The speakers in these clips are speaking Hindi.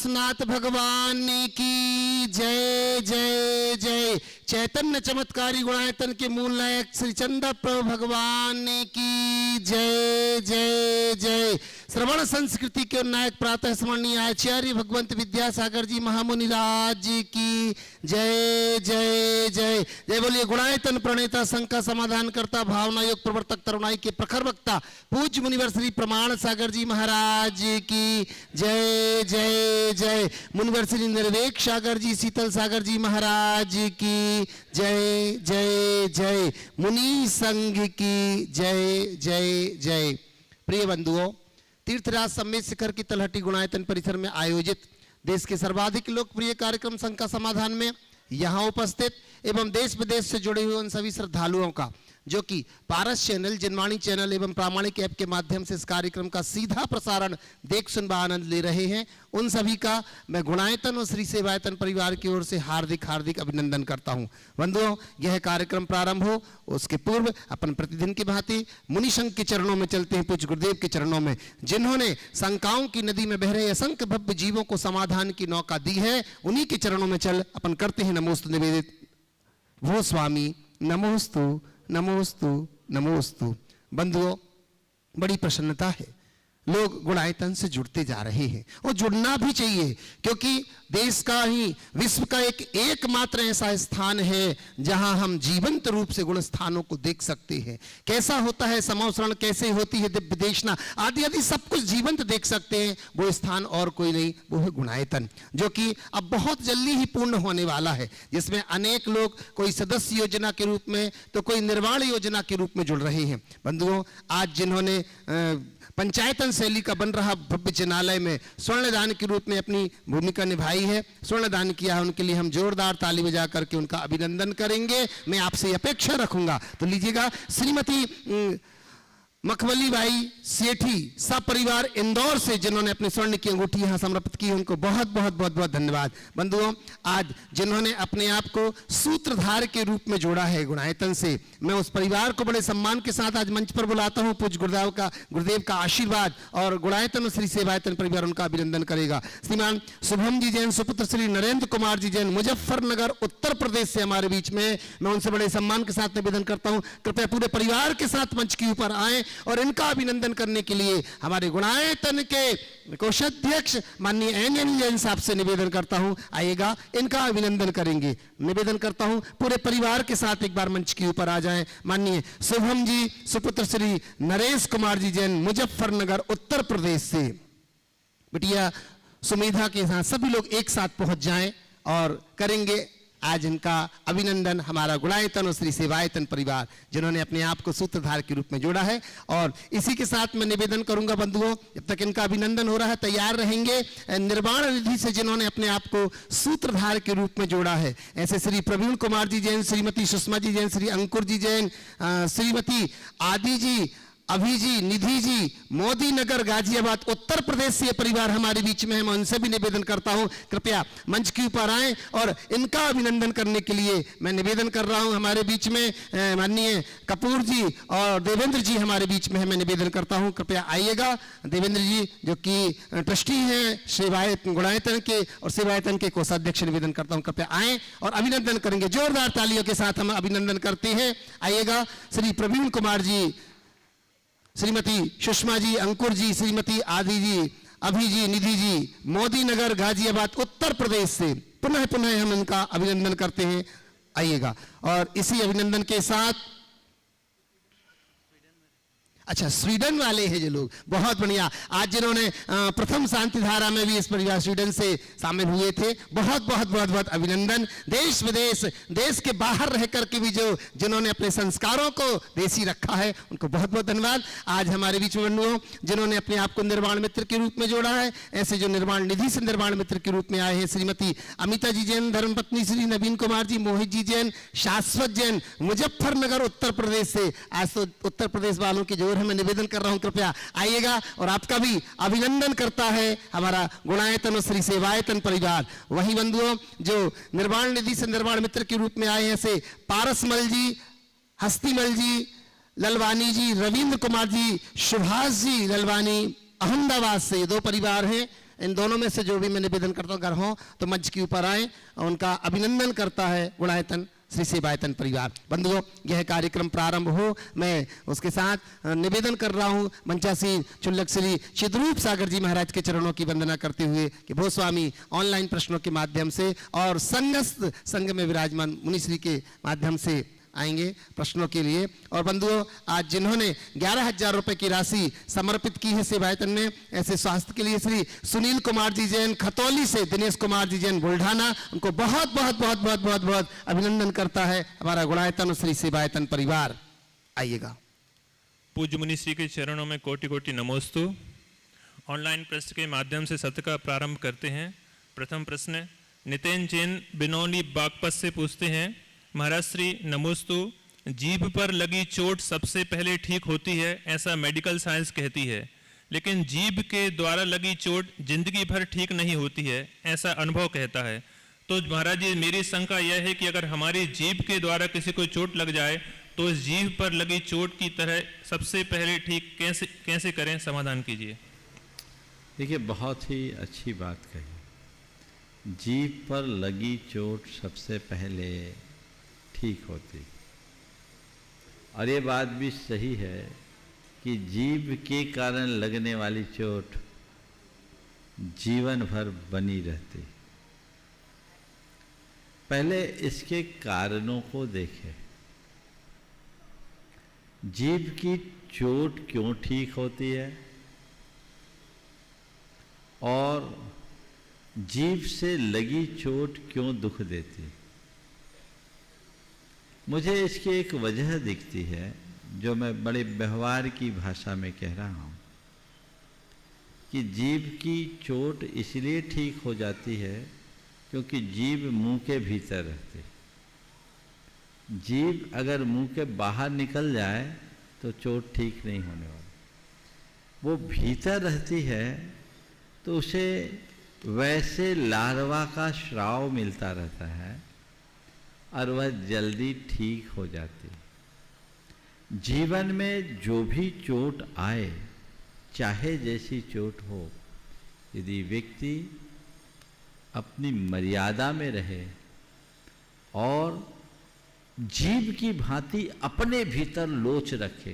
पारसनाथ भगवान की जय जय जय। चैतन्य चमत्कारी गुणायतन के मूल नायक श्री चंद्र प्रभु भगवान की जय जय जय। श्रवण संस्कृति के नायक प्रातः स्मरणीय आचार्य भगवंत विद्यासागर जी महामुनि राज की जय जय जय जय। बोलिए गुणायतन प्रणेता, संघ का समाधान करता, भावना योग प्रवर्तक, तरुणाई के प्रखर वक्ता पूज्य मुनिवर श्री प्रमाण सागर जी महाराज की जय जय जय। मुनिवर श्री निर्वेक सागर जी, शीतल सागर जी महाराज की जय जय जय। मुनि संघ की जय जय जय। प्रिय बंधुओं, तीर्थराज समेत शिखर की तलहटी गुणायतन परिसर में आयोजित देश के सर्वाधिक लोकप्रिय कार्यक्रम संघ का समाधान में यहाँ उपस्थित एवं देश विदेश से जुड़े हुए उन सभी श्रद्धालुओं का जो कि पारस चैनल, जनवाणी चैनल एवं प्रामाणिक ऐप के माध्यम से इस कार्यक्रम का सीधा प्रसारण देख सुन व आनंद ले रहे हैं, उन सभी का मैं गुणायतन और श्री सेवायतन परिवार की ओर से हार्दिक हार्दिक अभिनंदन करता हूं। बंधुओं, यह कार्यक्रम प्रारंभ हो उसके पूर्व अपन प्रतिदिन की भांति मुनि संघ के चरणों में चलते हैं, पूज्य गुरुदेव के चरणों में, जिन्होंने शंकाओं की नदी में बह रहे असंख्य भव्य जीवों को समाधान की नौका दी है। उन्हीं के चरणों में चल अपन करते हैं नमोस्तु निवेदित। वो स्वामी नमोस्तु नमोस्तु नमोस्तु। बंधुओं, बड़ी प्रसन्नता है, लोग गुणायतन से जुड़ते जा रहे हैं और जुड़ना भी चाहिए, क्योंकि देश का ही विश्व का एकमात्र ऐसा स्थान है जहां हम जीवंत रूप से गुण स्थानों को देख सकते हैं। कैसा होता है समोसरण, कैसे होती है दिव्य देशना आदि आदि सब कुछ जीवंत देख सकते हैं। वो स्थान और कोई नहीं, वो है गुणायतन, जो कि अब बहुत जल्दी ही पूर्ण होने वाला है, जिसमें अनेक लोग कोई सदस्य योजना के रूप में तो कोई निर्वाण योजना के रूप में जुड़ रहे हैं। बंधुओं, आज जिन्होंने पंचायतन शैली का बन रहा भव्य जिनालय में स्वर्णदान के रूप में अपनी भूमिका निभाई है, स्वर्णदान किया है, उनके लिए हम जोरदार ताली बजा करके उनका अभिनंदन करेंगे। मैं आपसे अपेक्षा रखूंगा तो लीजिएगा, श्रीमती मखमली बाई सेठी सपरिवार इंदौर से जिन्होंने अपने स्वर्ण की अंगूठी यहाँ समर्पित की, उनको बहुत बहुत बहुत बहुत धन्यवाद। बंधुओं, आज जिन्होंने अपने आप को सूत्रधार के रूप में जोड़ा है गुणायतन से, मैं उस परिवार को बड़े सम्मान के साथ आज मंच पर बुलाता हूँ। पूज्य गुरुदेव का आशीर्वाद और गुणायतन श्री सेवायतन परिवार उनका अभिनंदन करेगा। श्रीमान शुभम जी जैन सुपुत्र श्री नरेंद्र कुमार जी जैन मुजफ्फरनगर उत्तर प्रदेश से हमारे बीच में, मैं उनसे बड़े सम्मान के साथ निवेदन करता हूँ, कृपया पूरे परिवार के साथ मंच के ऊपर आए और इनका अभिनंदन करने के लिए हमारे गुणायतन के कोषाध्यक्ष माननीय एन जैन साहब से निवेदन करता हूं, आइएगा इनका अभिनंदन करेंगे। निवेदन करता हूं पूरे परिवार के साथ एक बार मंच के ऊपर आ जाएं। माननीय शुभम जी सुपुत्र श्री नरेश कुमार जी जैन मुजफ्फरनगर उत्तर प्रदेश से, बिटिया सुमेधा के साथ सभी लोग एक साथ पहुंच जाएं और करेंगे आज इनका अभिनंदन। हमारा गुणायतन और श्री सेवायतन परिवार जिन्होंने अपने आप को सूत्रधार के रूप में जोड़ा है, और इसी के साथ मैं निवेदन करूंगा बंधुओं, जब तक इनका अभिनंदन हो रहा है तैयार रहेंगे, निर्वाण निधि से जिन्होंने अपने आप को सूत्रधार के रूप में जोड़ा है, ऐसे श्री प्रवीण कुमार जी जैन, श्रीमती सुषमा जी जैन, श्री अंकुर जी जैन, श्रीमती आदि जी, अभी जी, निधि जी, मोदी नगर गाजियाबाद उत्तर प्रदेश से परिवार हमारे बीच में है। मैं उनसे भी निवेदन करता हूं कृपया मंच के ऊपर आएं और इनका अभिनंदन करने के लिए मैं निवेदन कर रहा हूं। हमारे बीच में माननीय कपूर जी और देवेंद्र जी हमारे बीच में है, मैं निवेदन करता हूं कृपया आइएगा। देवेंद्र जी जो कि ट्रस्टी हैं गुणायतन के और सेवायतन के कोषाध्यक्ष, निवेदन करता हूं कृपया आएं और अभिनंदन करेंगे। जोरदार तालियों के साथ हम अभिनंदन करते हैं। आइएगा श्री प्रवीण कुमार जी, श्रीमती सुषमा जी, अंकुर जी, श्रीमती आदि जी, अभी जी, निधि जी, मोदी नगर गाजियाबाद उत्तर प्रदेश से पुनः पुनः हम इनका अभिनंदन करते हैं। आइएगा और इसी अभिनंदन के साथ, अच्छा स्वीडन वाले हैं जो लोग, बहुत बढ़िया। आज जिन्होंने प्रथम शांति धारा में भी इस परिवार स्वीडन से शामिल हुए थे, बहुत बहुत बहुत बहुत अभिनंदन। देश विदेश, देश के बाहर रह करके भी जो जिन्होंने अपने संस्कारों को देसी रखा है, उनको बहुत बहुत धन्यवाद। आज हमारे बीच में बंधुओं जिन्होंने अपने आप को निर्वाण मित्र के रूप में जोड़ा है, ऐसे जो निर्वाण निधि से निर्वाण मित्र के रूप में आए हैं, श्रीमती अमिता जी जैन, धर्मपत्नी श्री नवीन कुमार जी, मोहित जी जैन, शाश्वत जैन, मुजफ्फरनगर उत्तर प्रदेश से। आज तो उत्तर प्रदेश वालों की मैं निवेदन कर रहा हूं कृपया आइएगा और आपका भी अभिनंदन करता है हमारा गुणायतन और श्री सेवायतन परिवार। वही बंधुओं जो निर्वाण निधि से निर्वाण मित्र के रूप में आए हैं, से पारसमल जी, हस्तीमल जी, ललवानी जी, रविंद्र कुमार जी, सुभाष जी ललवानी अहमदाबाद से, दो परिवार हैं। इन दोनों में से जो भी मैं निवेदन करता हूँ अगर हो तो मंच के ऊपर आए और उनका अभिनंदन करता है गुणायतन श्री सेवायतन परिवार। बंधुओं, यह कार्यक्रम प्रारंभ हो, मैं उसके साथ निवेदन कर रहा हूँ मंचासीन चुल्लक श्री चिद्रूप सागर जी महाराज के चरणों की वंदना करते हुए कि भो स्वामी ऑनलाइन प्रश्नों के माध्यम से और संघस्थ संघ में विराजमान मुनिश्री के माध्यम से आएंगे प्रश्नों के लिए। और बंधुओं, आज जिन्होंने 11,000 रुपए की राशि समर्पित की है सेवायतन में, ऐसे स्वास्थ्य के लिए श्री सुनील कुमार जी जैन खतौली से दिनेश कुमार जी जैन बुल्ढाना, उनको बहुत बहुत बहुत बहुत बहुत बहुत अभिनंदन करता है हमारा गुणायतन और श्री सेवायतन परिवार। आइएगा। पूज्य मुनिश्री के चरणों में कोटि कोटि नमोस्तु। ऑनलाइन प्रश्न के माध्यम से सत्र का प्रारंभ करते हैं। प्रथम प्रश्न नितेन जैन बिनौली बागपत से पूछते हैं, महाराज श्री नमोस्तु, जीभ पर लगी चोट सबसे पहले ठीक होती है ऐसा मेडिकल साइंस कहती है, लेकिन जीभ के द्वारा लगी चोट जिंदगी भर ठीक नहीं होती है ऐसा अनुभव कहता है। तो महाराज जी, मेरी शंका यह है कि अगर हमारी जीभ के द्वारा किसी को चोट लग जाए तो इस जीभ पर लगी चोट की तरह सबसे पहले ठीक कैसे करें, समाधान कीजिए। देखिए, बहुत ही अच्छी बात कही। जीभ पर लगी चोट सबसे पहले ठीक होती, और ये बात भी सही है कि जीभ के कारण लगने वाली चोट जीवन भर बनी रहती। पहले इसके कारणों को देखें। जीभ की चोट क्यों ठीक होती है और जीभ से लगी चोट क्यों दुख देती। मुझे इसकी एक वजह दिखती है जो मैं बड़े व्यवहार की भाषा में कह रहा हूँ कि जीभ की चोट इसलिए ठीक हो जाती है क्योंकि जीभ मुंह के भीतर रहती। जीभ अगर मुंह के बाहर निकल जाए तो चोट ठीक नहीं होने वाली। वो भीतर रहती है तो उसे वैसे लार्वा का श्राव मिलता रहता है और वह जल्दी ठीक हो जाती। जीवन में जो भी चोट आए, चाहे जैसी चोट हो, यदि व्यक्ति अपनी मर्यादा में रहे और जीभ की भांति अपने भीतर लोच रखे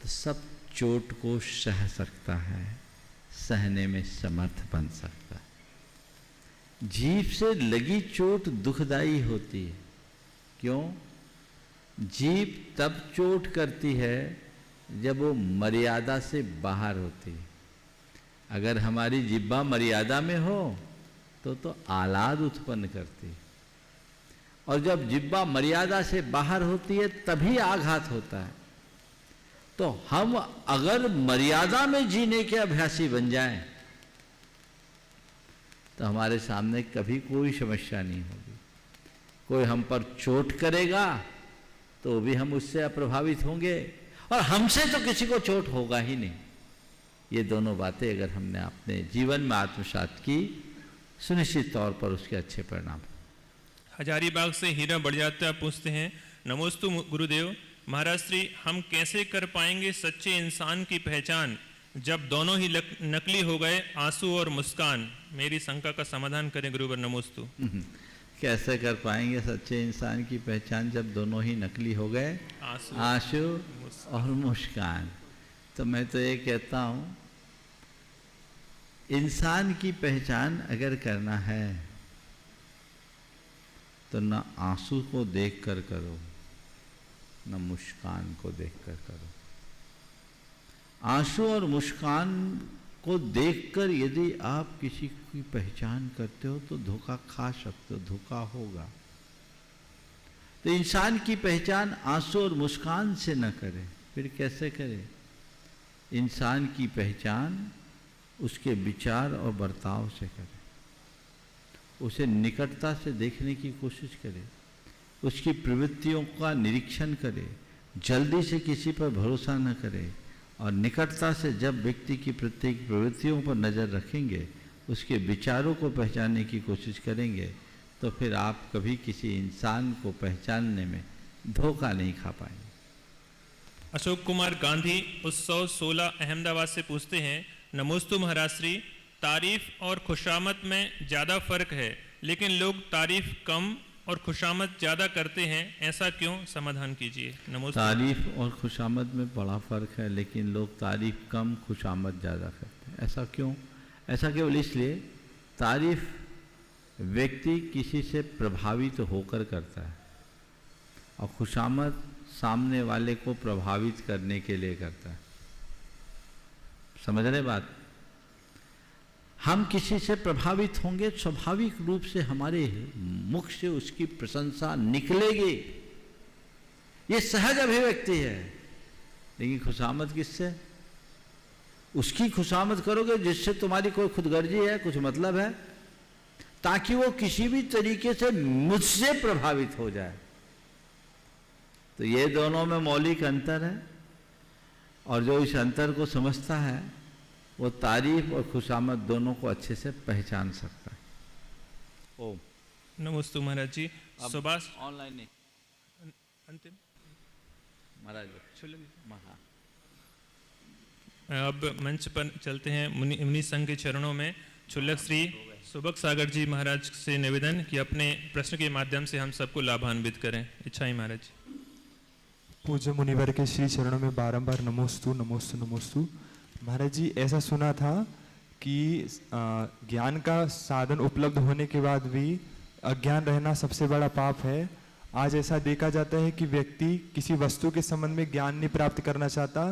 तो सब चोट को सह सकता है, सहने में समर्थ बन सकता है। जीभ से लगी चोट दुखदाई होती है। क्यों? जीभ तब चोट करती है जब वो मर्यादा से बाहर होती है। अगर हमारी जिह्वा मर्यादा में हो तो आह्लाद उत्पन्न करती है, और जब जिह्वा मर्यादा से बाहर होती है तभी आघात होता है। तो हम अगर मर्यादा में जीने के अभ्यासी बन जाएं तो हमारे सामने कभी कोई समस्या नहीं होगी। कोई हम पर चोट करेगा तो भी हम उससे अप्रभावित होंगे, और हमसे तो किसी को चोट होगा ही नहीं। ये दोनों बातें अगर हमने अपने जीवन में आत्मसात की, सुनिश्चित तौर पर उसके अच्छे परिणाम। हजारीबाग से हीरा बढ़ियाता पूछते हैं, नमोस्तु गुरुदेव, महाराज श्री, हम कैसे कर पाएंगे सच्चे इंसान की पहचान जब दोनों ही नकली हो गए, आंसू और मुस्कान। मेरी शंका का समाधान करें गुरुवर, नमोस्तु। कैसे कर पाएंगे सच्चे इंसान की पहचान जब दोनों ही नकली हो गए, आंसू और मुस्कान। तो मैं तो ये कहता हूँ, इंसान की पहचान अगर करना है तो न आंसू को देखकर करो, न मुस्कान को देखकर करो। आंसू और मुस्कान को देखकर यदि आप किसी की पहचान करते हो तो धोखा खा सकते हो, धोखा होगा। तो इंसान की पहचान आंसू और मुस्कान से न करें, फिर कैसे करें? इंसान की पहचान उसके विचार और बर्ताव से करें, उसे निकटता से देखने की कोशिश करें, उसकी प्रवृत्तियों का निरीक्षण करें, जल्दी से किसी पर भरोसा न करें, और निकटता से जब व्यक्ति की प्रत्येक प्रवृत्तियों पर नज़र रखेंगे, उसके विचारों को पहचानने की कोशिश करेंगे, तो फिर आप कभी किसी इंसान को पहचानने में धोखा नहीं खा पाएंगे। अशोक कुमार गांधी उत्सव 16 अहमदाबाद से पूछते हैं, नमोस्तु महाराज श्री, तारीफ और खुशामद में ज़्यादा फर्क है, लेकिन लोग तारीफ कम और खुशामद ज़्यादा करते हैं, ऐसा क्यों? समाधान कीजिए। नमोस्तु। तारीफ और खुशामद में बड़ा फ़र्क है, लेकिन लोग तारीफ कम खुशामद ज़्यादा करते हैं, ऐसा क्यों? ऐसा केवल इसलिए, तारीफ व्यक्ति किसी से प्रभावित होकर करता है और खुशामद सामने वाले को प्रभावित करने के लिए करता है। समझ रहे बात? हम किसी से प्रभावित होंगे, स्वाभाविक रूप से हमारे मुख से उसकी प्रशंसा निकलेगी, ये सहज अभिव्यक्ति है। लेकिन खुशामद किससे? उसकी खुशामद करोगे जिससे तुम्हारी कोई खुदगर्जी है, कुछ मतलब है, ताकि वो किसी भी तरीके से मुझसे प्रभावित हो जाए। तो ये दोनों में मौलिक अंतर है, और जो इस अंतर को समझता है वो तारीफ और खुशामद दोनों को अच्छे से पहचान सकता है। ओम नमोस्तु महाराज जी। सुभाष ऑनलाइन नहीं, अंतिम महाराज अब मंच पर चलते हैं। मुनि संघ के चरणों में क्षुल्लक श्री सुबक सागर जी महाराज से निवेदन कि अपने प्रश्न के माध्यम से हम सबको लाभान्वित करें। इच्छा ही महाराज जी। पूज्य मुनिवर के श्री चरणों में बारंबार नमोस्तु नमोस्तु नमोस्तु। महाराज जी, ऐसा सुना था कि ज्ञान का साधन उपलब्ध होने के बाद भी अज्ञान रहना सबसे बड़ा पाप है। आज ऐसा देखा जाता है कि व्यक्ति किसी वस्तु के संबंध में ज्ञान नहीं प्राप्त करना चाहता,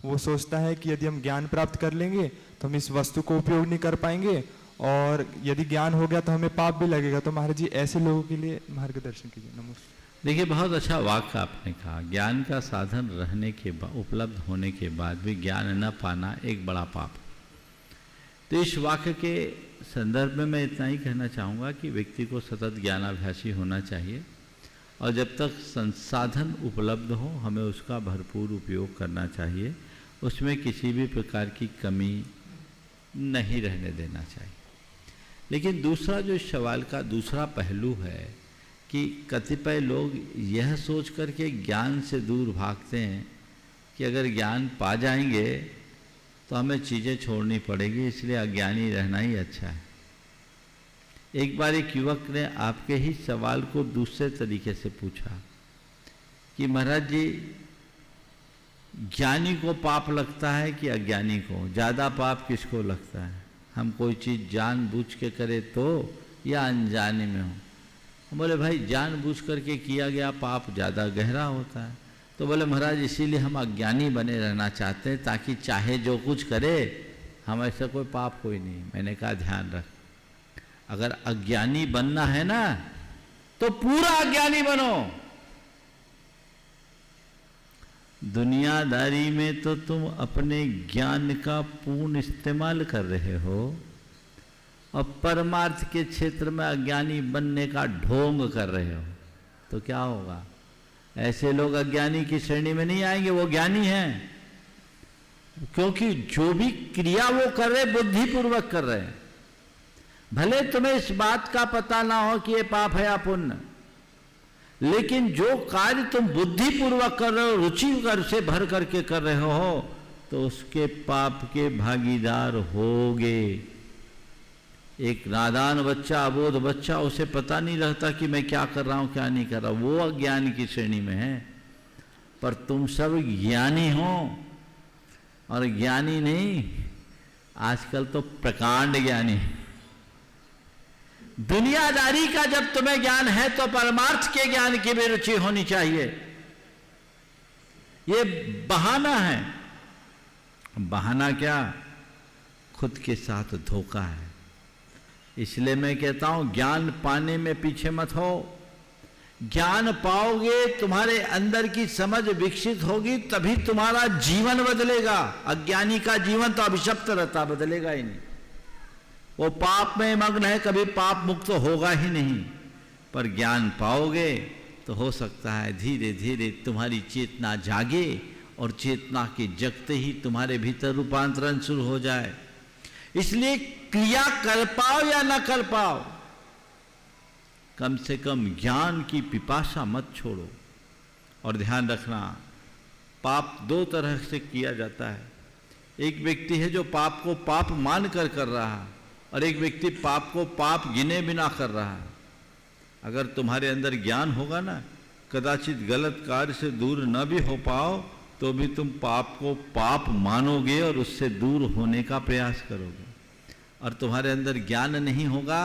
वो सोचता है कि यदि हम ज्ञान प्राप्त कर लेंगे तो हम इस वस्तु को उपयोग नहीं कर पाएंगे, और यदि ज्ञान हो गया तो हमें पाप भी लगेगा। तो महाराज जी, ऐसे लोगों के लिए मार्गदर्शन कीजिए। नमस्कार। देखिए, बहुत अच्छा वाक्य आपने कहा। ज्ञान का साधन रहने के बाद, उपलब्ध होने के बाद भी ज्ञान न पाना एक बड़ा पाप। तो इस वाक्य के संदर्भ में मैं इतना ही कहना चाहूँगा कि व्यक्ति को सतत ज्ञानाभ्यासी होना चाहिए, और जब तक संसाधन उपलब्ध हो हमें उसका भरपूर उपयोग करना चाहिए, उसमें किसी भी प्रकार की कमी नहीं रहने देना चाहिए। लेकिन दूसरा जो इस सवाल का दूसरा पहलू है कि कतिपय लोग यह सोच कर के ज्ञान से दूर भागते हैं कि अगर ज्ञान पा जाएंगे तो हमें चीज़ें छोड़नी पड़ेगी, इसलिए अज्ञानी रहना ही अच्छा है। एक बार एक युवक ने आपके ही सवाल को दूसरे तरीके से पूछा कि महाराज जी, ज्ञानी को पाप लगता है कि अज्ञानी को? ज़्यादा पाप किसको लगता है? हम कोई चीज़ जानबूझ के करें तो या अनजाने में हो? बोले भाई, जानबूझ करके किया गया पाप ज़्यादा गहरा होता है। तो बोले महाराज, इसीलिए हम अज्ञानी बने रहना चाहते हैं, ताकि चाहे जो कुछ करे हम ऐसा कोई पाप कोई नहीं। मैंने कहा ध्यान रख, अगर अज्ञानी बनना है ना तो पूरा अज्ञानी बनो। दुनियादारी में तो तुम अपने ज्ञान का पूर्ण इस्तेमाल कर रहे हो, और परमार्थ के क्षेत्र में अज्ञानी बनने का ढोंग कर रहे हो, तो क्या होगा? ऐसे लोग अज्ञानी की श्रेणी में नहीं आएंगे, वो ज्ञानी हैं। क्योंकि जो भी क्रिया वो कर रहे बुद्धिपूर्वक कर रहे हैं। भले तुम्हें इस बात का पता ना हो कि ये पाप है या पुण्य, लेकिन जो कार्य तुम बुद्धिपूर्वक कर रहे हो, रुचि कर से भर करके कर रहे हो, तो उसके पाप के भागीदार होगे। एक नादान बच्चा, अबोध बच्चा, उसे पता नहीं रहता कि मैं क्या कर रहा हूँ क्या नहीं कर रहा, वो अज्ञान की श्रेणी में है। पर तुम सब ज्ञानी हो, और ज्ञानी नहीं, आजकल तो प्रकांड ज्ञानी। दुनियादारी का जब तुम्हें ज्ञान है तो परमार्थ के ज्ञान की भी रुचि होनी चाहिए। ये बहाना है। बहाना क्या? खुद के साथ धोखा है। इसलिए मैं कहता हूं, ज्ञान पाने में पीछे मत हो। ज्ञान पाओगे, तुम्हारे अंदर की समझ विकसित होगी, तभी तुम्हारा जीवन बदलेगा। अज्ञानी का जीवन तो अभिशप्त रहता, बदलेगा ही नहीं। वो पाप में मग्न है, कभी पाप मुक्त होगा ही नहीं। पर ज्ञान पाओगे तो हो सकता है धीरे धीरे तुम्हारी चेतना जागे, और चेतना के जगते ही तुम्हारे भीतर रूपांतरण शुरू हो जाए। इसलिए क्रिया कर पाओ या ना कर पाओ, कम से कम ज्ञान की पिपासा मत छोड़ो। और ध्यान रखना, पाप दो तरह से किया जाता है। एक व्यक्ति है जो पाप को पाप मान कर रहा है, और एक व्यक्ति पाप को पाप गिने बिना कर रहा है। अगर तुम्हारे अंदर ज्ञान होगा ना, कदाचित गलत कार्य से दूर न भी हो पाओ तो भी तुम पाप को पाप मानोगे और उससे दूर होने का प्रयास करोगे। और तुम्हारे अंदर ज्ञान नहीं होगा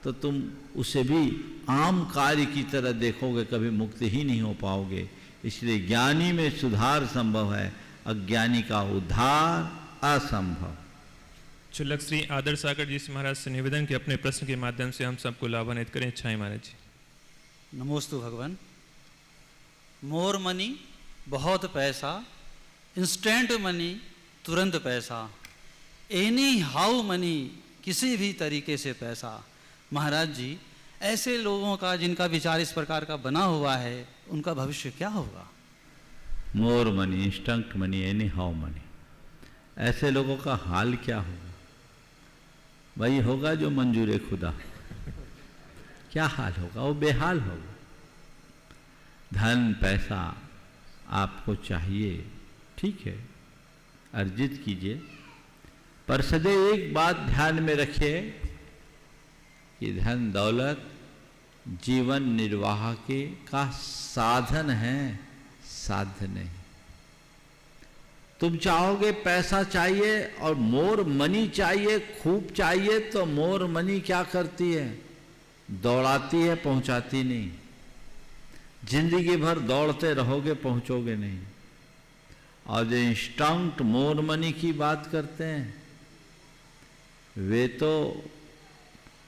तो तुम उसे भी आम कार्य की तरह देखोगे, कभी मुक्त ही नहीं हो पाओगे। इसलिए ज्ञानी में सुधार संभव है, अज्ञानी का उद्धार असंभव। चुलक श्री आदर्श सागर जी से महाराज से निवेदन कि अपने प्रश्न के माध्यम से हम सबको लाभान्वित करें। इच्छाएं महाराज जी। नमोस्तु भगवान। मोर मनी बहुत पैसा, इंस्टेंट मनी तुरंत पैसा, एनी हाउ मनी किसी भी तरीके से पैसा। महाराज जी, ऐसे लोगों का जिनका विचार इस प्रकार का बना हुआ है, उनका भविष्य क्या होगा? More money, instant money, any how many, ऐसे लोगों का हाल क्या होगा? वही होगा जो मंजूर खुदा। क्या हाल होगा? वो बेहाल होगा। धन पैसा आपको चाहिए, ठीक है, अर्जित कीजिए, पर सदैव एक बात ध्यान में रखिए कि धन दौलत जीवन निर्वाह के का साधन है, साध्य नहीं। तुम चाहोगे पैसा चाहिए और मोर मनी चाहिए, खूब चाहिए, तो मोर मनी क्या करती है? दौड़ाती है, पहुंचाती नहीं। जिंदगी भर दौड़ते रहोगे, पहुंचोगे नहीं। और जो इंस्टेंट मोर मनी की बात करते हैं, वे तो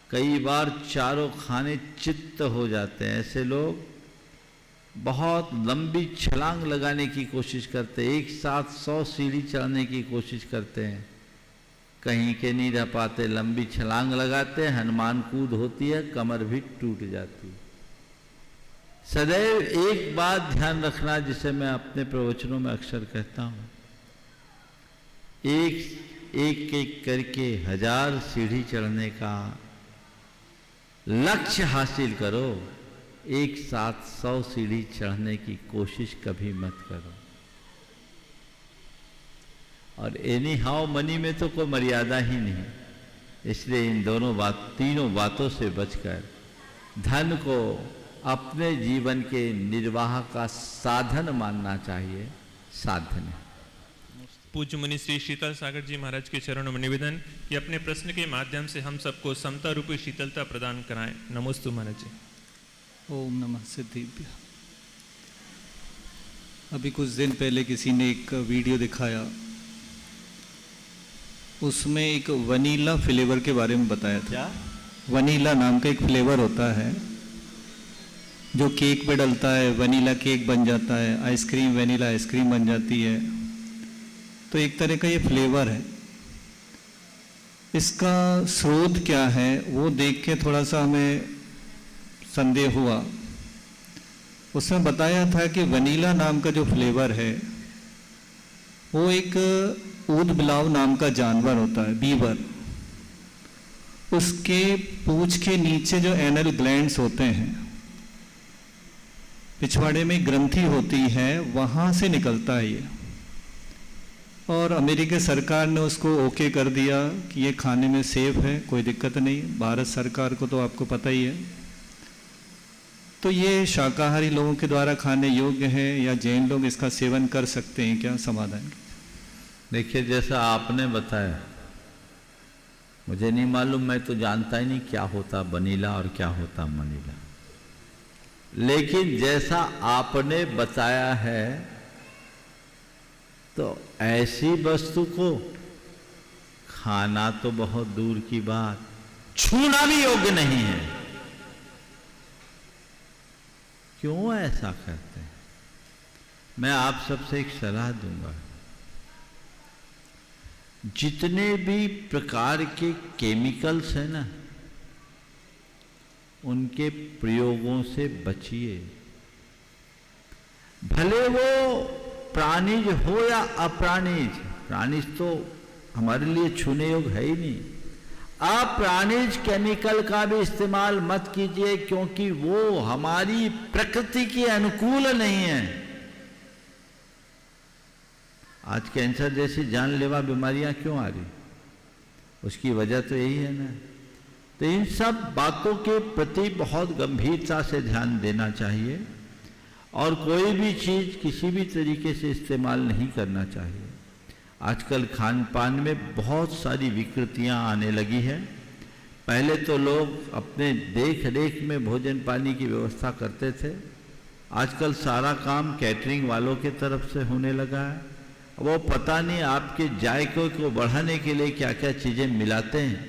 कई बार चारों खाने चित्त हो जाते हैं। ऐसे लोग बहुत लंबी छलांग लगाने की कोशिश करते हैं, एक साथ 100 सीढ़ी चढ़ने की कोशिश करते हैं, कहीं के नहीं रह पाते, लंबी छलांग लगाते हैं, हनुमान कूद होती है, कमर भी टूट जाती है। सदैव एक बात ध्यान रखना, जिसे मैं अपने प्रवचनों में अक्सर कहता हूं, एक एक करके 1000 सीढ़ी चढ़ने का लक्ष्य हासिल करो, एक साथ 100 सीढ़ी चढ़ने की कोशिश कभी मत करो। और एनी हाउ मनी में तो कोई मर्यादा ही नहीं। इसलिए इन तीनों बातों से बचकर धन को अपने जीवन के निर्वाह का साधन मानना चाहिए, साधन है। पूज्य मुनि श्री शीतल सागर जी महाराज के चरणों में निवेदन कि अपने प्रश्न के माध्यम से हम सबको समता रूपी शीतलता प्रदान कराएं। नमोस्तु महाराज जी। ओम नमः सिद्धिभ्य। अभी कुछ दिन पहले किसी ने एक वीडियो दिखाया, उसमें एक वनीला फ्लेवर के बारे में बताया था। क्या? वनीला नाम का एक फ्लेवर होता है जो केक पे डलता है, वनीला केक बन जाता है, आइसक्रीम वनीला आइसक्रीम बन जाती है। तो एक तरह का ये फ्लेवर है। इसका स्रोत क्या है वो देख के थोड़ा सा हमें संदेह हुआ। उसमें बताया था कि वनीला नाम का जो फ्लेवर है वो एक ऊदबिलाव नाम का जानवर होता है, बीवर। उसके पूंछ के नीचे जो एनल ग्लैंड्स होते हैं, पिछवाड़े में ग्रंथि होती है, वहाँ से निकलता है ये। और अमेरिकी सरकार ने उसको ओके कर दिया कि ये खाने में सेफ है, कोई दिक्कत नहीं। भारत सरकार को तो आपको पता ही है। तो ये शाकाहारी लोगों के द्वारा खाने योग्य है या जैन लोग इसका सेवन कर सकते हैं क्या? समाधान देखिए, जैसा आपने बताया, मुझे नहीं मालूम, मैं तो जानता ही नहीं क्या होता वनीला और क्या होता मनीला। लेकिन जैसा आपने बताया है, तो ऐसी वस्तु को खाना तो बहुत दूर की बात, छूना भी योग्य नहीं है। क्यों ऐसा करते हैं? मैं आप सबसे एक सलाह दूंगा, जितने भी प्रकार के केमिकल्स हैं ना, उनके प्रयोगों से बचिए। भले वो प्राणिज हो या अप्राणिज, प्राणिज तो हमारे लिए छूने योग्य है ही नहीं। अप्राणिज केमिकल का भी इस्तेमाल मत कीजिए, क्योंकि वो हमारी प्रकृति के अनुकूल नहीं है। आज कैंसर जैसी जानलेवा बीमारियां क्यों आ रही? उसकी वजह तो यही है ना। तो इन सब बातों के प्रति बहुत गंभीरता से ध्यान देना चाहिए और कोई भी चीज़ किसी भी तरीके से इस्तेमाल नहीं करना चाहिए। आजकल खान पान में बहुत सारी विकृतियां आने लगी है। पहले तो लोग अपने देख रेख में भोजन पानी की व्यवस्था करते थे, आजकल सारा काम कैटरिंग वालों के तरफ से होने लगा है। वो पता नहीं आपके जायके को बढ़ाने के लिए क्या क्या चीज़ें मिलाते हैं।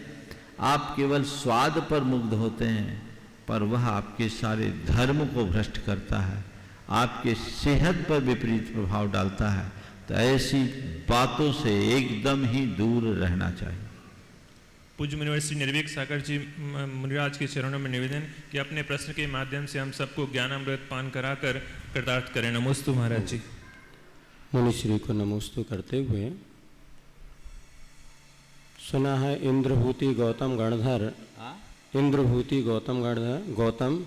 आप केवल स्वाद पर मुग्ध होते हैं, पर वह आपके सारे धर्म को भ्रष्ट करता है, आपके सेहत पर विपरीत प्रभाव डालता है। तो ऐसी बातों से एकदम ही दूर रहना चाहिए। पूज्य मुनिवर श्री निर्भीक सागर जी मुनिराज के चरणों में निवेदन कि अपने प्रश्न के माध्यम से हम सबको ज्ञानामृत पान कराकर कृतार्थ करें। नमोस्तु महाराज जी। मुनिश्री को नमोस्तु करते हुए सुना है इंद्रभूति गौतम गणधर, इंद्रभूति गौतम गणधर गौतम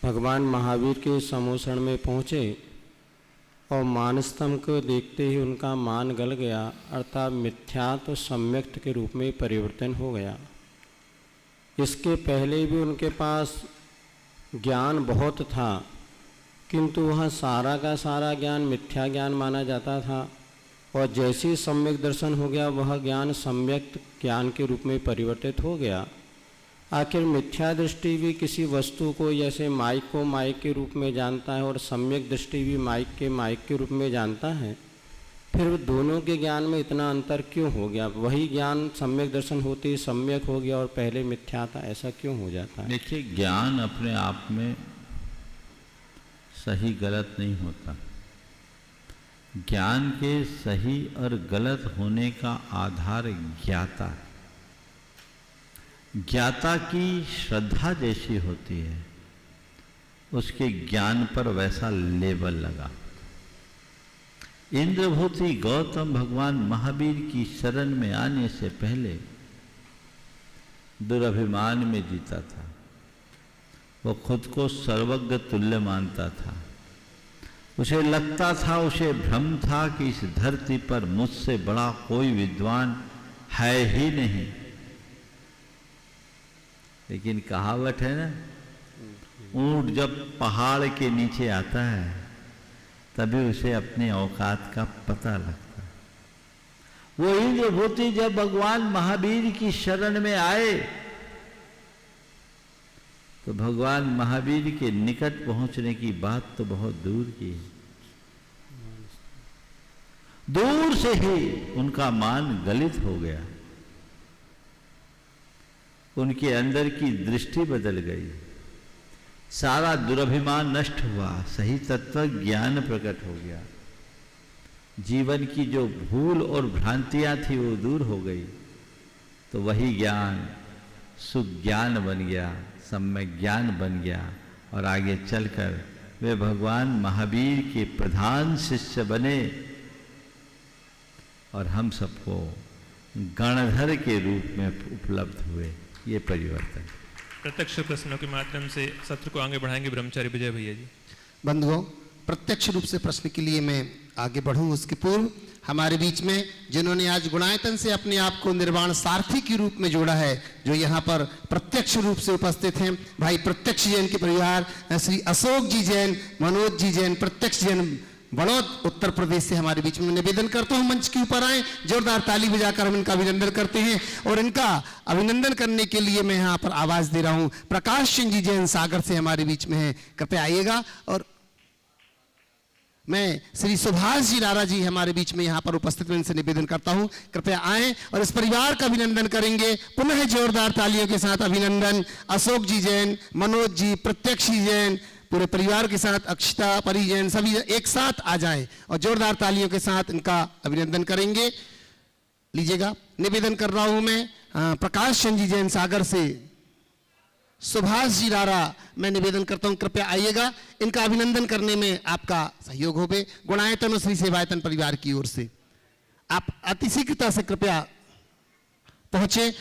भगवान महावीर के समोषण में पहुँचे और मानस्तंभ को देखते ही उनका मान गल गया, अर्थात मिथ्यात्व सम्यक्त के रूप में परिवर्तन हो गया। इसके पहले भी उनके पास ज्ञान बहुत था, किंतु वह सारा का सारा ज्ञान मिथ्या ज्ञान माना जाता था, और जैसे ही सम्यक दर्शन हो गया वह ज्ञान सम्यक ज्ञान के रूप में परिवर्तित हो गया। आखिर मिथ्या दृष्टि भी किसी वस्तु को जैसे माइक को माइक के रूप में जानता है और सम्यक दृष्टि भी माइक के रूप में जानता है, फिर दोनों के ज्ञान में इतना अंतर क्यों हो गया? वही ज्ञान सम्यक दर्शन होते ही सम्यक हो गया और पहले मिथ्या था, ऐसा क्यों हो जाता है? देखिए, ज्ञान अपने आप में सही गलत नहीं होता। ज्ञान के सही और गलत होने का आधार ज्ञाता है। ज्ञाता की श्रद्धा जैसी होती है, उसके ज्ञान पर वैसा लेबल लगा। इंद्रभूति गौतम भगवान महावीर की शरण में आने से पहले दुरभिमान में जीता था। वो खुद को सर्वज्ञ तुल्य मानता था। उसे लगता था, उसे भ्रम था कि इस धरती पर मुझसे बड़ा कोई विद्वान है ही नहीं। लेकिन कहावत है ना, ऊंट जब पहाड़ के नीचे आता है तभी उसे अपने औकात का पता लगता है। वो इंद्रभूति जब भगवान महावीर की शरण में आए तो भगवान महावीर के निकट पहुंचने की बात तो बहुत दूर की है। दूर से ही उनका मान गलित हो गया, उनके अंदर की दृष्टि बदल गई, सारा दुरभिमान नष्ट हुआ, सही तत्व ज्ञान प्रकट हो गया। जीवन की जो भूल और भ्रांतियां थी वो दूर हो गई, तो वही ज्ञान सुज्ञान बन गया, सम्यक ज्ञान बन गया, और आगे चलकर वे भगवान महावीर के प्रधान शिष्य बने और हम सबको गणधर के रूप में उपलब्ध हुए। ये परिवर्तन प्रत्यक्ष प्रश्नों के माध्यम से सत्र को आगे बढ़ाएंगे ब्रह्मचारी विजय भैया जी। बंधुओं, प्रत्यक्ष रूप से प्रश्न के लिए मैं आगे बढ़ूं उसके पूर्व हमारे बीच में जिन्होंने आज गुणायतन से अपने आप को निर्वाण सारथी के रूप में जोड़ा है, जो यहाँ पर प्रत्यक्ष रूप से उपस्थित हैं, भाई प्रत्यक्ष जैन के परिवार श्री अशोक जी जैन, मनोज जी जैन, प्रत्यक्ष जैन बड़ौद उत्तर प्रदेश से हमारे बीच में निवेदन करता हूं मंच के ऊपर आए, जोरदार ताली बजाकर हम इनका अभिनंदन करते हैं। और इनका अभिनंदन करने के लिए मैं यहाँ पर आवाज दे रहा हूं, प्रकाश सिंह जी जैन सागर से हमारे बीच में है, कृपया आइएगा। और मैं श्री सुभाष जी रारा जी हमारे बीच में यहाँ पर उपस्थित हैं, इनसे निवेदन करता हूं कृपया आए और इस परिवार का अभिनंदन करेंगे। पुनः जोरदार तालियों के साथ अभिनंदन अशोक जी जैन, मनोज जी, प्रत्यक्ष जी जैन, पूरे परिवार के साथ अक्षता परिजन सभी एक साथ आ जाएं और जोरदार तालियों के साथ इनका अभिनंदन करेंगे। लीजिएगा, निवेदन कर रहा हूं मैं प्रकाश चंद जी जैन सागर से, सुभाष जी रारा, मैं निवेदन करता हूं कृपया आइएगा, इनका अभिनंदन करने में आपका सहयोग होवे गुणायतन और श्री सेवायतन परिवार की ओर से। आप अतिशीघ्रता से कृपया पहुंचे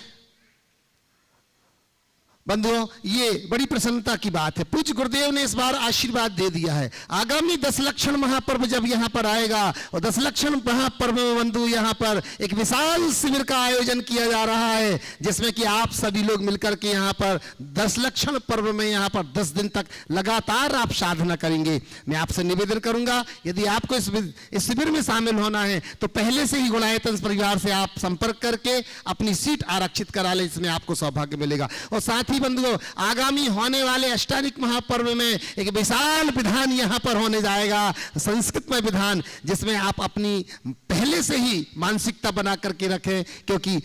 बंधुओं, ये बड़ी प्रसन्नता की बात है। पूज्य गुरुदेव ने इस बार आशीर्वाद दे दिया है। आगामी 10 लक्षण महापर्व जब यहाँ पर आएगा और 10 लक्षण महापर्व में बंधु यहाँ पर एक विशाल शिविर का आयोजन किया जा रहा है, जिसमें कि आप सभी लोग मिलकर के यहाँ पर 10 लक्षण पर्व में यहाँ पर 10 दिन तक लगातार आप साधना करेंगे। मैं आपसे निवेदन करूंगा, यदि आपको इस शिविर में शामिल होना है तो पहले से ही गुणायतन परिवार से आप संपर्क करके अपनी सीट आरक्षित करा ले, इसमें आपको सौभाग्य मिलेगा। और साथ ही बंधुओं, आगामी होने वाले अष्टाधिक महापर्व में एक विशाल विधान यहाँ पर होने जाएगा, संस्कृत में विधान, जिसमें आप अपनी पहले से ही मानसिकता बना करके रखें, क्योंकि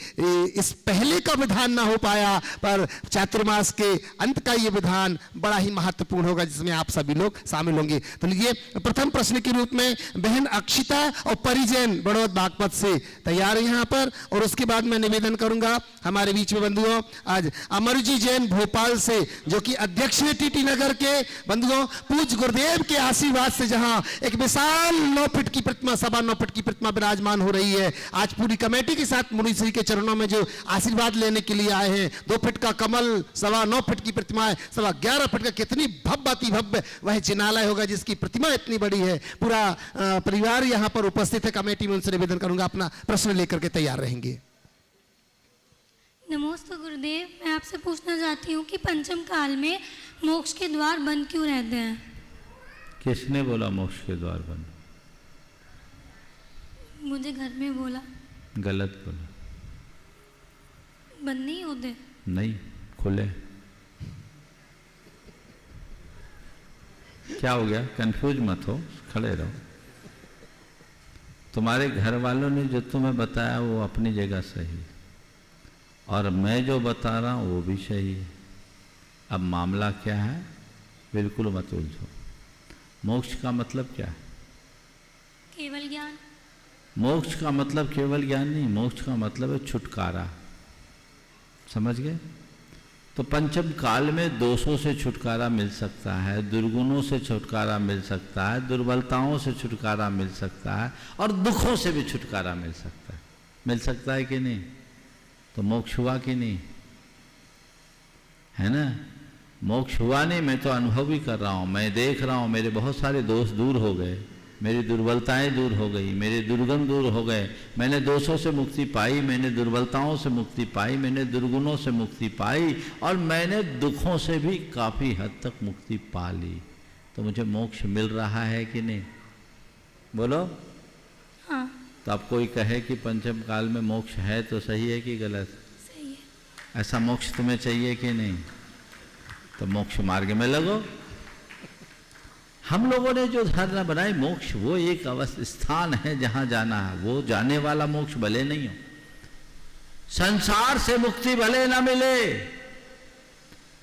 इस पहले का विधान ना हो पाया, पर चातुर्मास के अंत का ये विधान बड़ा ही महत्वपूर्ण होगा, जिसमें आप सभी लोग शामिल होंगे। तो लीजिए, प्रथम प्रश्न के रूप में बहन अक्षिता और परिजन बड़ौद बागपत से तैयार है यहाँ पर। और उसके बाद मैं निवेदन करूंगा हमारे बीच में बंधुओं आज अमरजी जैन भोपाल से, जो कि अध्यक्ष है टीटी नगर के। बंधुओं, पूज्य गुरुदेव के आशीर्वाद से जहां एक विशाल 9 फीट की प्रतिमा, 9.25 फीट की प्रतिमा विराजमान हो रही है, आज पूरी कमेटी के साथ मुनि श्री के चरणों में जो आशीर्वाद लेने के लिए आए हैं। 2 फीट का कमल, 9.25 फीट की प्रतिमा है, 11.25 फीट का, कितनी भव्य अति भव्य वह जिनालय होगा जिसकी प्रतिमा इतनी बड़ी है। पूरा परिवार यहाँ पर उपस्थित है। कमेटी में उनसे निवेदन करूंगा अपना प्रश्न लेकर के तैयार रहेंगे। नमस्ते गुरुदेव, मैं आपसे पूछना चाहती हूँ कि पंचम काल में मोक्ष के द्वार बंद क्यों रहते हैं? किसने बोला मोक्ष के द्वार बंद? मुझे घर में बोला। गलत बोला। बंद नहीं होते? नहीं, खुले। क्या हो गया? कंफ्यूज मत हो, खड़े रहो। तुम्हारे घर वालों ने जो तुम्हें बताया वो अपनी जगह सही, और मैं जो बता रहा हूँ वो भी सही है। अब मामला क्या है, बिल्कुल मत उलझो। मोक्ष का मतलब क्या है? केवल ज्ञान। मोक्ष का मतलब केवल ज्ञान नहीं, मोक्ष का मतलब है छुटकारा। समझ गए? तो पंचम काल में दोषों से छुटकारा मिल सकता है, दुर्गुणों से छुटकारा मिल सकता है, दुर्बलताओं से छुटकारा मिल सकता है, और दुखों से भी छुटकारा मिल सकता है। मिल सकता है कि नहीं? तो मोक्ष हुआ कि नहीं? है ना? मोक्ष हुआ नहीं, मैं तो अनुभव भी कर रहा हूँ, मैं देख रहा हूँ, मेरे बहुत सारे दोष दूर हो गए, मेरी दुर्बलताएं दूर हो गई, मेरे दुर्गुण दूर हो गए। मैंने दोषों से मुक्ति पाई, मैंने दुर्बलताओं से मुक्ति पाई, मैंने दुर्गुणों से मुक्ति पाई, और मैंने दुखों से भी काफ़ी हद तक मुक्ति पा ली। तो मुझे मोक्ष मिल रहा है कि नहीं? बोलो। हाँ। तो अब कोई कहे कि पंचम काल में मोक्ष है तो सही है कि गलत? सही है। ऐसा मोक्ष तुम्हें चाहिए कि नहीं? तो मोक्ष मार्ग में लगो। हम लोगों ने जो धारणा बनाई, मोक्ष वो एक स्थान है जहां जाना है, वो जाने वाला मोक्ष भले नहीं हो। संसार से मुक्ति भले ना मिले,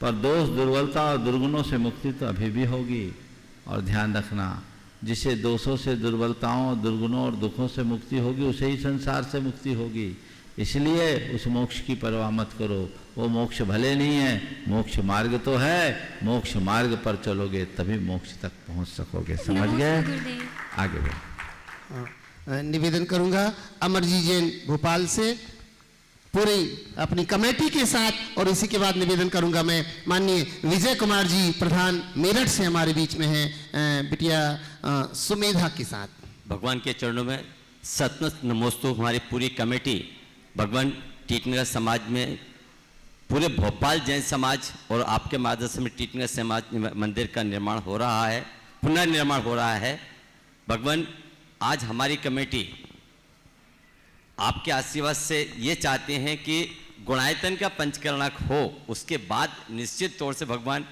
पर दोष दुर्बलता और दुर्गुणों से मुक्ति तो अभी भी होगी। और ध्यान रखना, जिसे दोषों से, दुर्बलताओं, दुर्गुणों और दुखों से मुक्ति होगी, उसे ही संसार से मुक्ति होगी। इसलिए उस मोक्ष की परवाह मत करो। वो मोक्ष भले नहीं है, मोक्ष मार्ग तो है। मोक्ष मार्ग पर चलोगे तभी मोक्ष तक पहुंच सकोगे। समझ गए? आगे बढ़ो। निवेदन करूंगा अमरजी जैन भोपाल से पूरी अपनी कमेटी के साथ, और इसी के बाद निवेदन करूंगा मैं माननीय विजय कुमार जी प्रधान मेरठ से हमारे बीच में हैं बिटिया सुमेधा के साथ। भगवान के चरणों में सतनत नमोस्तु। हमारी पूरी कमेटी भगवान टीटनगर समाज में, पूरे भोपाल जैन समाज और आपके मार्गदर्शन में टीटनगर समाज मंदिर का निर्माण हो रहा है, पुनर्निर्माण हो रहा है। भगवान, आज हमारी कमेटी आपके आशीर्वाद से ये चाहते हैं कि गुणायतन का पंचकर्णक हो, उसके बाद निश्चित तौर से भगवान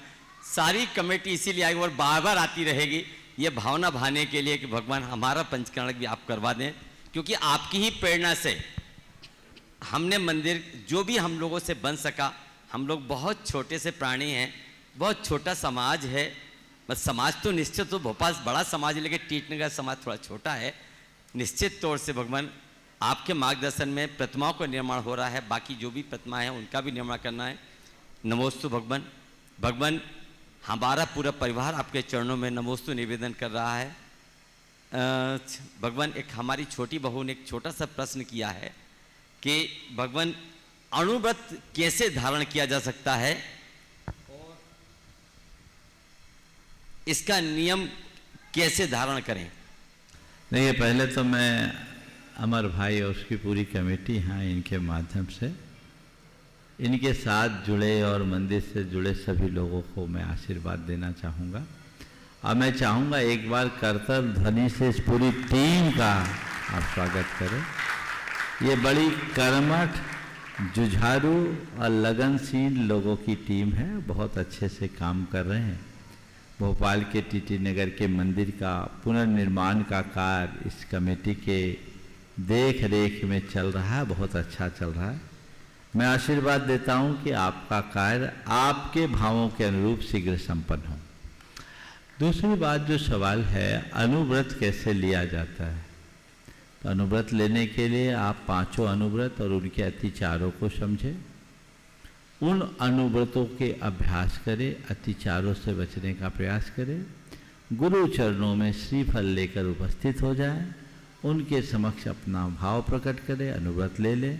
सारी कमेटी इसीलिए आएगी और बार बार आती रहेगी, ये भावना भाने के लिए कि भगवान हमारा पंचकर्णक भी आप करवा दें। क्योंकि आपकी ही प्रेरणा से हमने मंदिर जो भी हम लोगों से बन सका, हम लोग बहुत छोटे से प्राणी हैं, बहुत छोटा समाज है। बस समाज तो निश्चित तो भोपाल बड़ा समाज है, लेकिन टीटनगर समाज थोड़ा छोटा है। निश्चित तौर से भगवान आपके मार्गदर्शन में प्रतिमाओं का निर्माण हो रहा है, बाकी जो भी प्रतिमाएं हैं उनका भी निर्माण करना है। नमोस्तु भगवान। भगवान, हमारा पूरा परिवार आपके चरणों में नमोस्तु निवेदन कर रहा है। भगवान, एक हमारी छोटी बहू ने एक छोटा सा प्रश्न किया है कि भगवान अणुव्रत कैसे धारण किया जा सकता है, इसका नियम कैसे धारण करें? देखिए, पहले तो मैं अमर भाई और उसकी पूरी कमेटी हैं, इनके माध्यम से इनके साथ जुड़े और मंदिर से जुड़े सभी लोगों को मैं आशीर्वाद देना चाहूँगा। और मैं चाहूँगा एक बार करतल ध्वनि से इस पूरी टीम का आप स्वागत करें। ये बड़ी कर्मठ, जुझारू और लगनशील लोगों की टीम है, बहुत अच्छे से काम कर रहे हैं। भोपाल के टीटी नगर के मंदिर का पुनर्निर्माण का कार्य इस कमेटी के देख रेख में चल रहा है, बहुत अच्छा चल रहा है। मैं आशीर्वाद देता हूं कि आपका कार्य आपके भावों के अनुरूप शीघ्र संपन्न हो। दूसरी बात जो सवाल है, अनुव्रत कैसे लिया जाता है? तो अनुव्रत लेने के लिए आप 5 अनुव्रत और उनके अतिचारों को समझें, उन अनुव्रतों के अभ्यास करें, अतिचारों से बचने का प्रयास करें, गुरु चरणों में श्रीफल लेकर उपस्थित हो जाएं, उनके समक्ष अपना भाव प्रकट करें, अनुव्रत ले लें।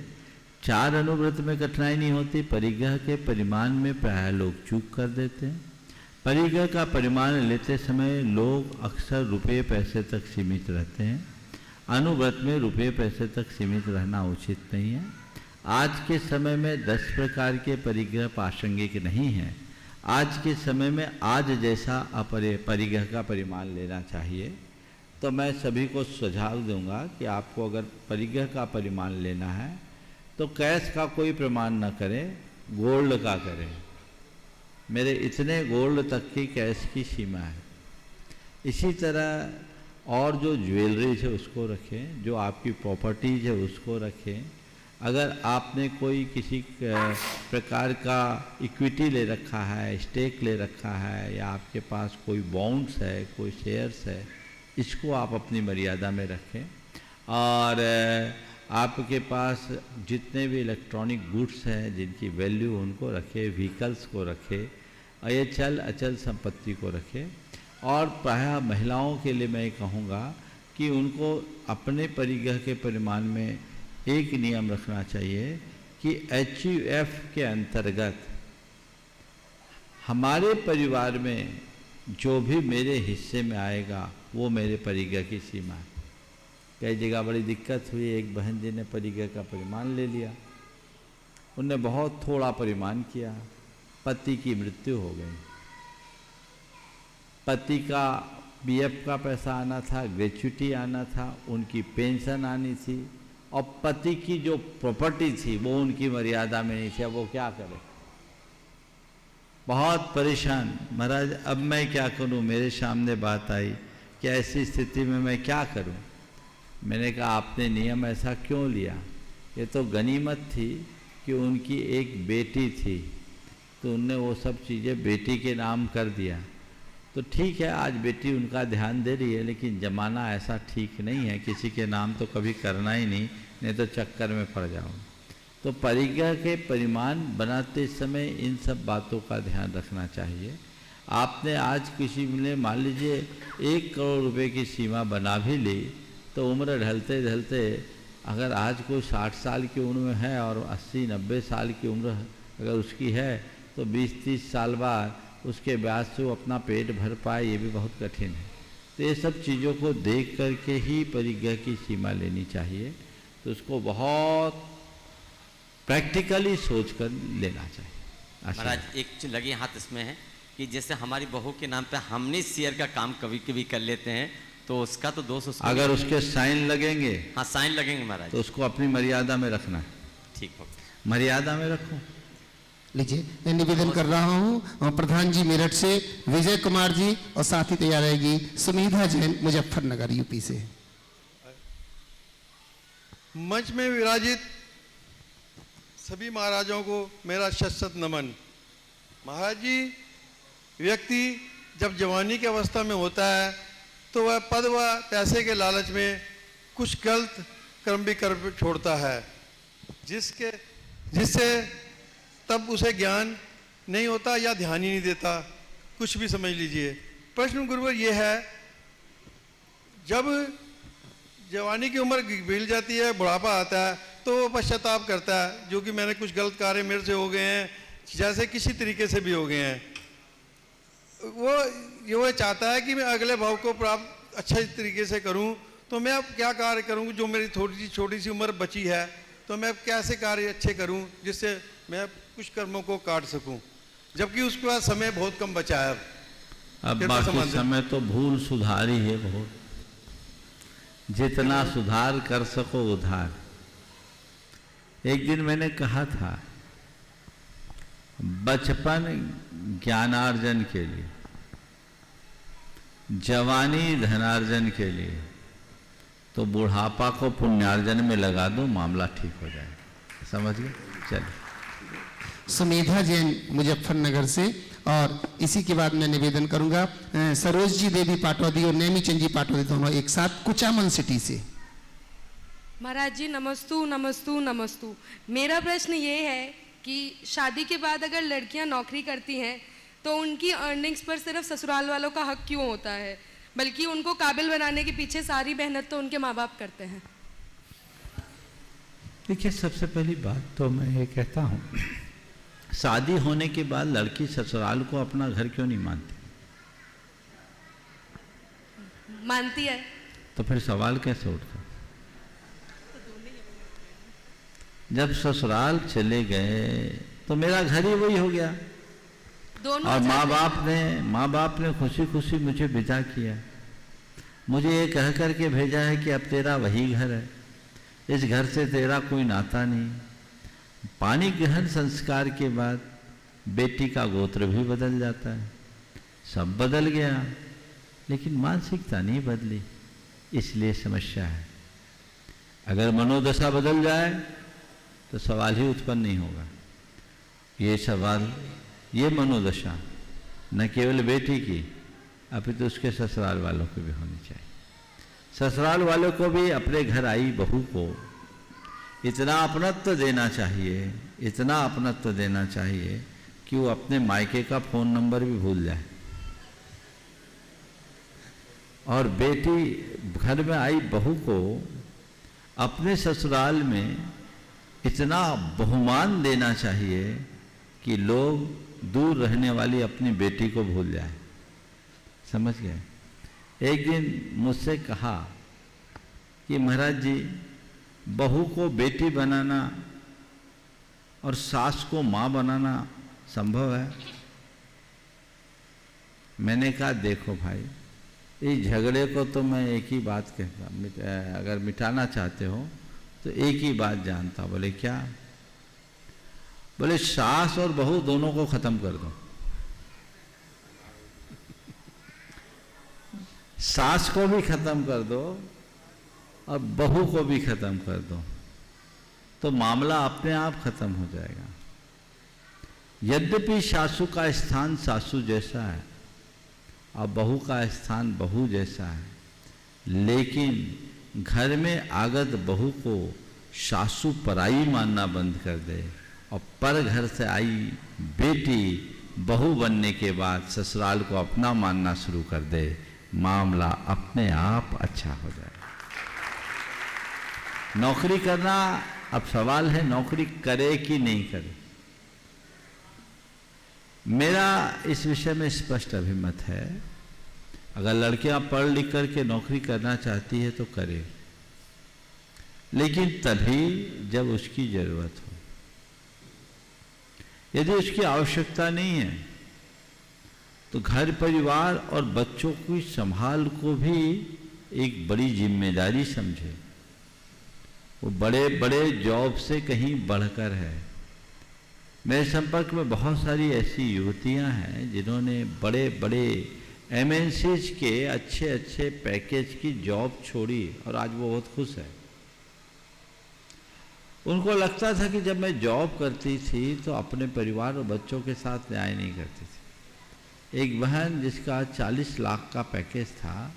4 अनुव्रत में कठिनाई नहीं होती, परिग्रह के परिमाण में प्रायः लोग चूक कर देते हैं। परिग्रह का परिमाण लेते समय लोग अक्सर रुपये पैसे तक सीमित रहते हैं, अनुव्रत में रुपये पैसे तक सीमित रहना उचित नहीं है। आज के समय में 10 प्रकार के परिग्रह प्रासंगिक नहीं हैं। आज के समय में आज जैसा परिग्रह का परिमाण लेना चाहिए। तो मैं सभी को सुझाव दूंगा कि आपको अगर परिग्रह का परिमाण लेना है तो कैश का कोई प्रमाण न करें, गोल्ड का करें। मेरे इतने गोल्ड तक की कैश की सीमा है। इसी तरह और जो ज्वेलरीज है उसको रखें, जो आपकी प्रॉपर्टीज है उसको रखें। अगर आपने कोई किसी प्रकार का इक्विटी ले रखा है, स्टेक ले रखा है, या आपके पास कोई बॉन्ड्स है, कोई शेयर्स है, इसको आप अपनी मर्यादा में रखें। और आपके पास जितने भी इलेक्ट्रॉनिक गुड्स हैं जिनकी वैल्यू, उनको रखें, व्हीकल्स को रखें, और ये चल अचल संपत्ति को रखें। और प्रायः महिलाओं के लिए मैं कहूँगा कि उनको अपने परिग्रह के परिमाण में एक नियम रखना चाहिए कि HUF के अंतर्गत हमारे परिवार में जो भी मेरे हिस्से में आएगा वो मेरे परिग्रह की सीमा है। कई जगह बड़ी दिक्कत हुई, एक बहन जी ने परिग्रह का परिमाण ले लिया, उनने बहुत थोड़ा परिमाण किया, पति की मृत्यु हो गई। पति का BF का पैसा आना था, ग्रेच्युटी आना था, उनकी पेंशन आनी थी, और पति की जो प्रॉपर्टी थी वो उनकी मर्यादा में नहीं थी। अब वो क्या करे? बहुत परेशान, महाराज अब मैं क्या करूं? मेरे सामने बात आई कि ऐसी स्थिति में मैं क्या करूं? मैंने कहा आपने नियम ऐसा क्यों लिया? ये तो गनीमत थी कि उनकी एक बेटी थी, तो उनने वो सब चीज़ें बेटी के नाम कर दिया। तो ठीक है, आज बेटी उनका ध्यान दे रही है, लेकिन ज़माना ऐसा ठीक नहीं है, किसी के नाम तो कभी करना ही नहीं तो चक्कर में पड़ जाओ। तो परिग्रह के परिमाण बनाते समय इन सब बातों का ध्यान रखना चाहिए। आपने आज किसी ने मान लीजिए 1 करोड़ रुपए की सीमा बना भी ली, तो उम्र ढलते ढलते अगर आज कोई 60 साल की उम्र में है और 80-90 साल की उम्र अगर उसकी है, तो 20-30 साल बाद उसके ब्याज से वो अपना पेट भर पाए, ये भी बहुत कठिन है। तो ये सब चीज़ों को देख करके ही परिग्रह की सीमा लेनी चाहिए। तो उसको बहुत प्रैक्टिकली सोचकर लेना चाहिए। महाराज एक चीज लगी हाथ इसमें है कि जैसे हमारी बहू के नाम पे हमने शेयर का काम कभी कभी कर लेते हैं, तो उसका तो दोष उसको अगर उसके साइन लगेंगे, हाँ साइन लगेंगे महाराज, तो उसको अपनी मर्यादा में रखना है। ठीक हो, मर्यादा में रखो। लीजिए, मैं निवेदन कर रहा हूँ प्रधान जी मेरठ से, विजय कुमार जी, और साथ ही तैयार रहेगी सुमिधा जैन मुजफ्फरनगर यूपी से। मंच में विराजित सभी महाराजों को मेरा शत नमन। महाराज जी, व्यक्ति जब जवानी की अवस्था में होता है तो वह पद व पैसे के लालच में कुछ गलत कर्म भी कर छोड़ता है, जिससे तब उसे ज्ञान नहीं होता या ध्यान ही नहीं देता, कुछ भी समझ लीजिए। प्रश्न गुरुवर ये है, जब जवानी की उम्र बीत जाती है, बुढ़ापा आता है, तो वो पश्चाताप करता है, जो कि मैंने कुछ गलत कार्य मेरे से हो गए हैं, जैसे किसी तरीके से भी हो गए हैं। वो चाहता है कि मैं अगले भाव को प्राप्त अच्छे तरीके से करूं, तो मैं अब क्या कार्य करूं? जो मेरी छोटी सी उम्र बची है, तो मैं कैसे कार्य अच्छे करूं जिससे मैं कुछ कर्मों को काट सकूं, जबकि उसके बाद समय बहुत कम बचा है। अब बाकी समय तो भूल सुधार ही है बहुत, जितना सुधार कर सको उधार। एक दिन मैंने कहा था, बचपन ज्ञानार्जन के लिए, जवानी धनार्जन के लिए, तो बुढ़ापा को पुण्यार्जन में लगा दो, मामला ठीक हो जाएगा। समझ गए? चलिए। सुमेधा जैन मुजफ्फरनगर से, और इसी के बाद मैं निवेदन करूंगा सरोज जी देवी पाटौदी और नेमी चंद जी पाटौदी दोनों एक साथ कुचामन सिटी से। महाराज जी नमस्तु नमस्तु नमस्तु। मेरा प्रश्न ये है कि शादी के बाद अगर लड़कियां नौकरी करती हैं तो उनकी अर्निंग्स पर सिर्फ ससुराल वालों का हक क्यों होता है, बल्कि उनको काबिल बनाने के पीछे सारी मेहनत तो उनके माँ बाप करते हैं। देखिए, सबसे पहली बात तो मैं ये कहता हूँ, शादी होने के बाद लड़की ससुराल को अपना घर क्यों नहीं मानती? मानती है। तो फिर सवाल कैसे उठता? जब ससुराल चले गए तो मेरा घर ही वही हो गया, और माँ बाप ने खुशी खुशी मुझे विदा किया। मुझे ये कह करके भेजा है कि अब तेरा वही घर है, इस घर से तेरा कोई नाता नहीं। पानी ग्रहण संस्कार के बाद बेटी का गोत्र भी बदल जाता है, सब बदल गया, लेकिन मानसिकता नहीं बदली, इसलिए समस्या है। अगर मनोदशा बदल जाए तो सवाल ही उत्पन्न नहीं होगा। ये सवाल, ये मनोदशा न केवल बेटी की, अपितु उसके ससुराल वालों को भी होनी चाहिए। ससुराल वालों को भी अपने घर आई बहू को इतना अपनत्व देना चाहिए, इतना अपनत्व देना चाहिए कि वो अपने मायके का फ़ोन नंबर भी भूल जाए। और बेटी घर में आई बहू को अपने ससुराल में इतना बहुमान देना चाहिए कि लोग दूर रहने वाली अपनी बेटी को भूल जाए। समझ गए? एक दिन मुझसे कहा कि महाराज जी, बहू को बेटी बनाना और सास को माँ बनाना संभव है? मैंने कहा देखो भाई, इस झगड़े को तो मैं एक ही बात कहता, अगर मिटाना चाहते हो तो एक ही बात जानता। बोले क्या? बोले सास और बहू दोनों को खत्म कर दो। सास को भी खत्म कर दो और बहू को भी खत्म कर दो, तो मामला अपने आप खत्म हो जाएगा। यद्यपि सासू का स्थान सासू जैसा है और बहू का स्थान बहू जैसा है, लेकिन घर में आगत बहू को सासू पराई मानना बंद कर दे और पर घर से आई बेटी बहू बनने के बाद ससुराल को अपना मानना शुरू कर दे, मामला अपने आप अच्छा हो जाए। नौकरी करना, अब सवाल है नौकरी करे कि नहीं करे। मेरा इस विषय में स्पष्ट अभिमत है, अगर लड़कियां पढ़ लिख करके नौकरी करना चाहती है तो करे, लेकिन तभी जब उसकी जरूरत हो। यदि उसकी आवश्यकता नहीं है तो घर परिवार और बच्चों की संभाल को भी एक बड़ी जिम्मेदारी समझे। वो बड़े बड़े जॉब से कहीं बढ़कर है। मेरे संपर्क में बहुत सारी ऐसी युवतियां हैं जिन्होंने बड़े बड़े एमएनसीज के अच्छे अच्छे पैकेज की जॉब छोड़ी और आज वो बहुत खुश है। उनको लगता था कि जब मैं जॉब करती थी तो अपने परिवार और बच्चों के साथ न्याय नहीं करती थी। एक बहन जिसका 40 लाख का पैकेज था,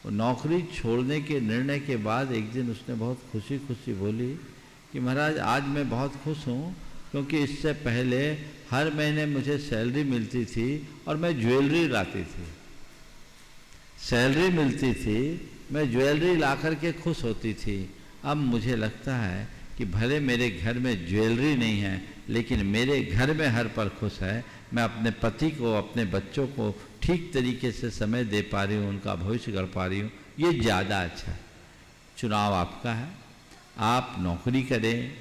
वो नौकरी छोड़ने के निर्णय के बाद एक दिन उसने बहुत खुशी खुशी बोली कि महाराज आज मैं बहुत खुश हूँ, क्योंकि इससे पहले हर महीने मुझे सैलरी मिलती थी और मैं ज्वेलरी लाती थी। सैलरी मिलती थी, मैं ज्वेलरी ला करके खुश होती थी। अब मुझे लगता है कि भले मेरे घर में ज्वेलरी नहीं है, लेकिन मेरे घर में हर पल खुश है। मैं अपने पति को, अपने बच्चों को ठीक तरीके से समय दे पा रही हूँ, उनका भविष्य कर पा रही हूँ, ये ज़्यादा अच्छा है। चुनाव आपका है, आप नौकरी करें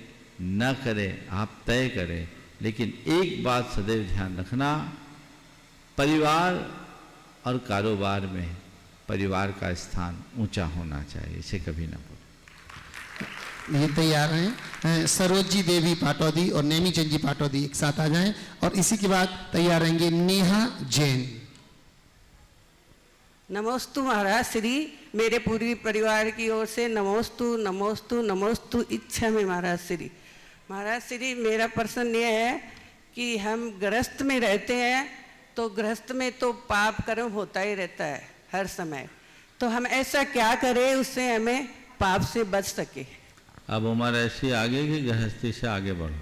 न करें आप तय करें, लेकिन एक बात सदैव ध्यान रखना, परिवार और कारोबार में परिवार का स्थान ऊंचा होना चाहिए, इसे कभी ना भूलें। ये तैयार हैं सरोजी देवी पाटौदी और नेमी चंद जी पाटौदी एक साथ आ जाएं, और इसी के बाद तैयार रहेंगे नेहा जैन। नमोस्तु महाराज श्री, मेरे पूरी परिवार की ओर से नमोस्तु नमोस्तु नमोस्तु इच्छा में महाराज श्री। महाराज श्री, मेरा प्रश्न ये है कि हम गृहस्थ में रहते हैं, तो गृहस्थ में तो पाप कर्म होता ही रहता है हर समय, तो हम ऐसा क्या करें उससे हमें पाप से बच सके। अब उम्र ऐसी आगे कि गृहस्थी से आगे बढ़ो,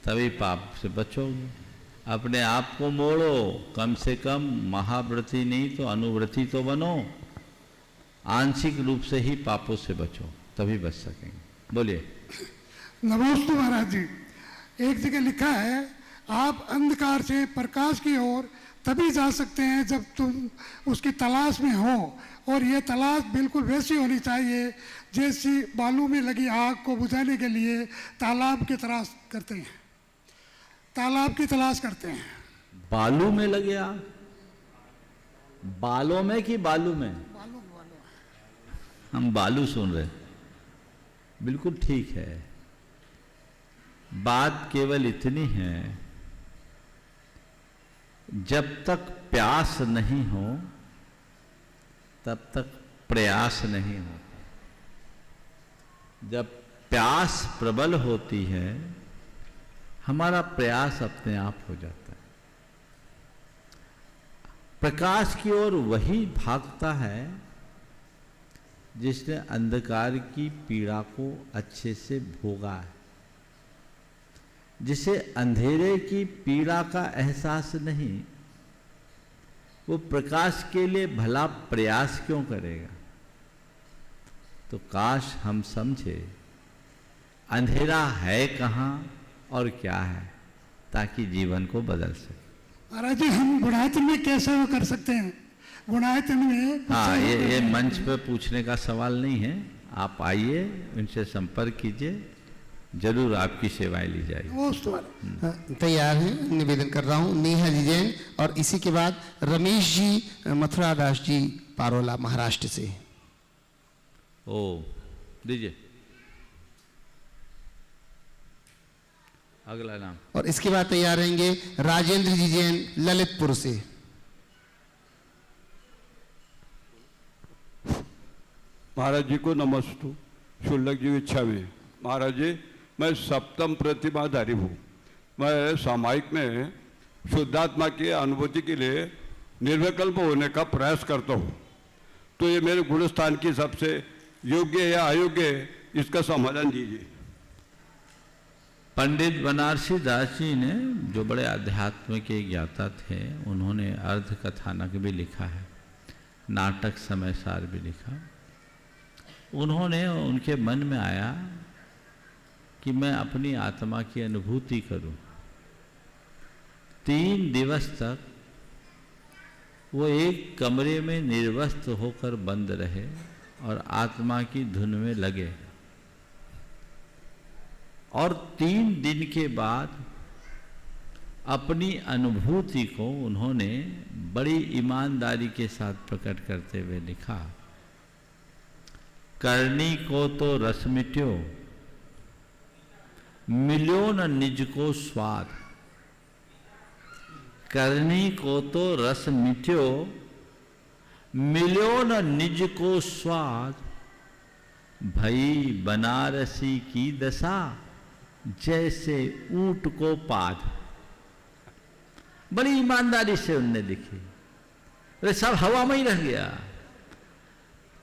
तभी पाप से बचोगे। अपने आप को मोड़ो, कम से कम महाव्रती नहीं तो अनुव्रती तो बनो, आंशिक रूप से ही पापों से बचो, तभी बच सकेंगे। बोलिए। नमस्ते महाराज जी, एक जगह लिखा है आप अंधकार से प्रकाश की ओर तभी जा सकते हैं जब तुम उसकी तलाश में हो, और ये तलाश बिल्कुल वैसी होनी चाहिए जैसी बालू में लगी आग को बुझाने के लिए तालाब की तलाश करते हैं, तालाब की तलाश करते हैं। बालू में लगे आग? बालों में कि बालू में? बालू। हम बालू सुन रहे, बिल्कुल ठीक है। बात केवल इतनी है, जब तक प्यास नहीं हो तब तक प्रयास नहीं होता। जब प्यास प्रबल होती है, हमारा प्रयास अपने आप हो जाता है। प्रकाश की ओर वही भागता है जिसने अंधकार की पीड़ा को अच्छे से भोगा है। जिसे अंधेरे की पीड़ा का एहसास नहीं, वो प्रकाश के लिए भला प्रयास क्यों करेगा। तो काश हम समझे अंधेरा है कहाँ और क्या है, ताकि जीवन को बदल सके। महाराज जी, हम गुणायतन में कैसे वो कर सकते हैं? गुणायतन में हाँ, ये मंच पे पूछने का सवाल नहीं है, आप आइए, उनसे संपर्क कीजिए, जरूर आपकी सेवाएं ली जाएगी। तैयार हैं, निवेदन कर रहा हूं नेहा जी जैन, और इसी के बाद रमेश जी मथुरा दास जी पारोला महाराष्ट्र से। ओ दीजिए अगला नाम। और इसके बाद तैयार रहेंगे राजेंद्र जी जैन ललितपुर से। महाराज जी को नमस्तु, शुल्लक जी इच्छा में। महाराज जी, मैं सप्तम प्रतिमाधारी हूँ। मैं सामायिक में शुद्धात्मा की अनुभूति के लिए निर्विकल्प होने का प्रयास करता हूँ, तो ये मेरे गुणस्थान की सबसे योग्य या अयोग्य, इसका समाधान दीजिए। पंडित बनारसी दास जी ने, जो बड़े अध्यात्म के ज्ञाता थे, उन्होंने अर्ध कथानक भी लिखा है, नाटक समय सार भी लिखा। उन्होंने, उनके मन में आया कि मैं अपनी आत्मा की अनुभूति करूं। 3 दिवस तक वो एक कमरे में निर्वस्त्र होकर बंद रहे और आत्मा की धुन में लगे, और 3 दिन के बाद अपनी अनुभूति को उन्होंने बड़ी ईमानदारी के साथ प्रकट करते हुए लिखा, करनी को तो रस मिट्यो, मिलो न निज को स्वाद। करनी को तो रस मिट्यो, मिलो न निज को स्वाद। भई बनारसी की दशा, जैसे ऊंट को पाद। बड़ी ईमानदारी से उनने लिखी, अरे सब हवा में ही रह गया।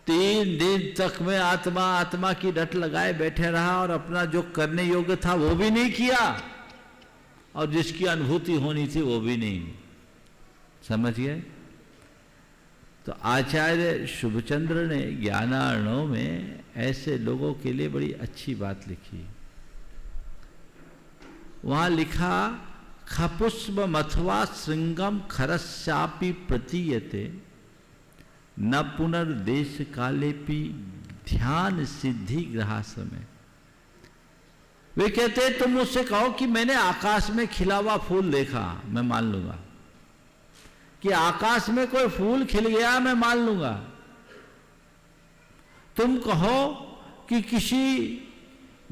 3 दिन तक मैं आत्मा आत्मा की रट लगाए बैठे रहा, और अपना जो करने योग्य था वो भी नहीं किया, और जिसकी अनुभूति होनी थी वो भी नहीं। समझ गए? तो आचार्य शुभचंद्र ने ज्ञानार्णव में ऐसे लोगों के लिए बड़ी अच्छी बात लिखी। वहां लिखा, खपुष्पमथवा श्रृंगम खरस्यापि प्रतीयते न पुनर्देश कालेपि ध्यान सिद्धि ग्रहासमे। वे कहते हैं तुम मुझसे कहो कि मैंने आकाश में खिला हुआ फूल देखा, मैं मान लूंगा कि आकाश में कोई फूल खिल गया, मैं मान लूंगा। तुम कहो कि किसी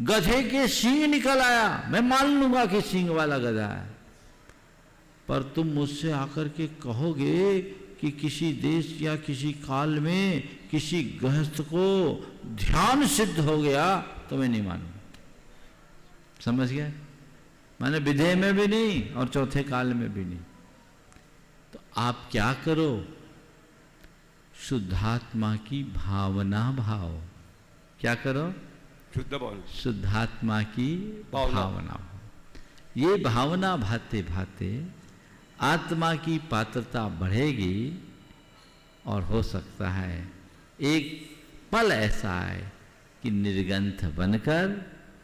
गधे के सींग निकल आया, मैं मान लूंगा कि सींग वाला गधा है। पर तुम मुझसे आकर के कहोगे कि किसी देश या किसी काल में किसी गृहस्थ को ध्यान सिद्ध हो गया, तो मैं नहीं मानूंगा। समझ गए? माने विधेय में भी नहीं और चौथे काल में भी नहीं। तो आप क्या करो, शुद्धात्मा की भावना भाव। क्या करो? शुद्ध भावना, शुद्धात्मा की भावना भाव। ये भावना भाते भाते आत्मा की पात्रता बढ़ेगी और हो सकता है एक पल ऐसा आए कि निर्गंथ बनकर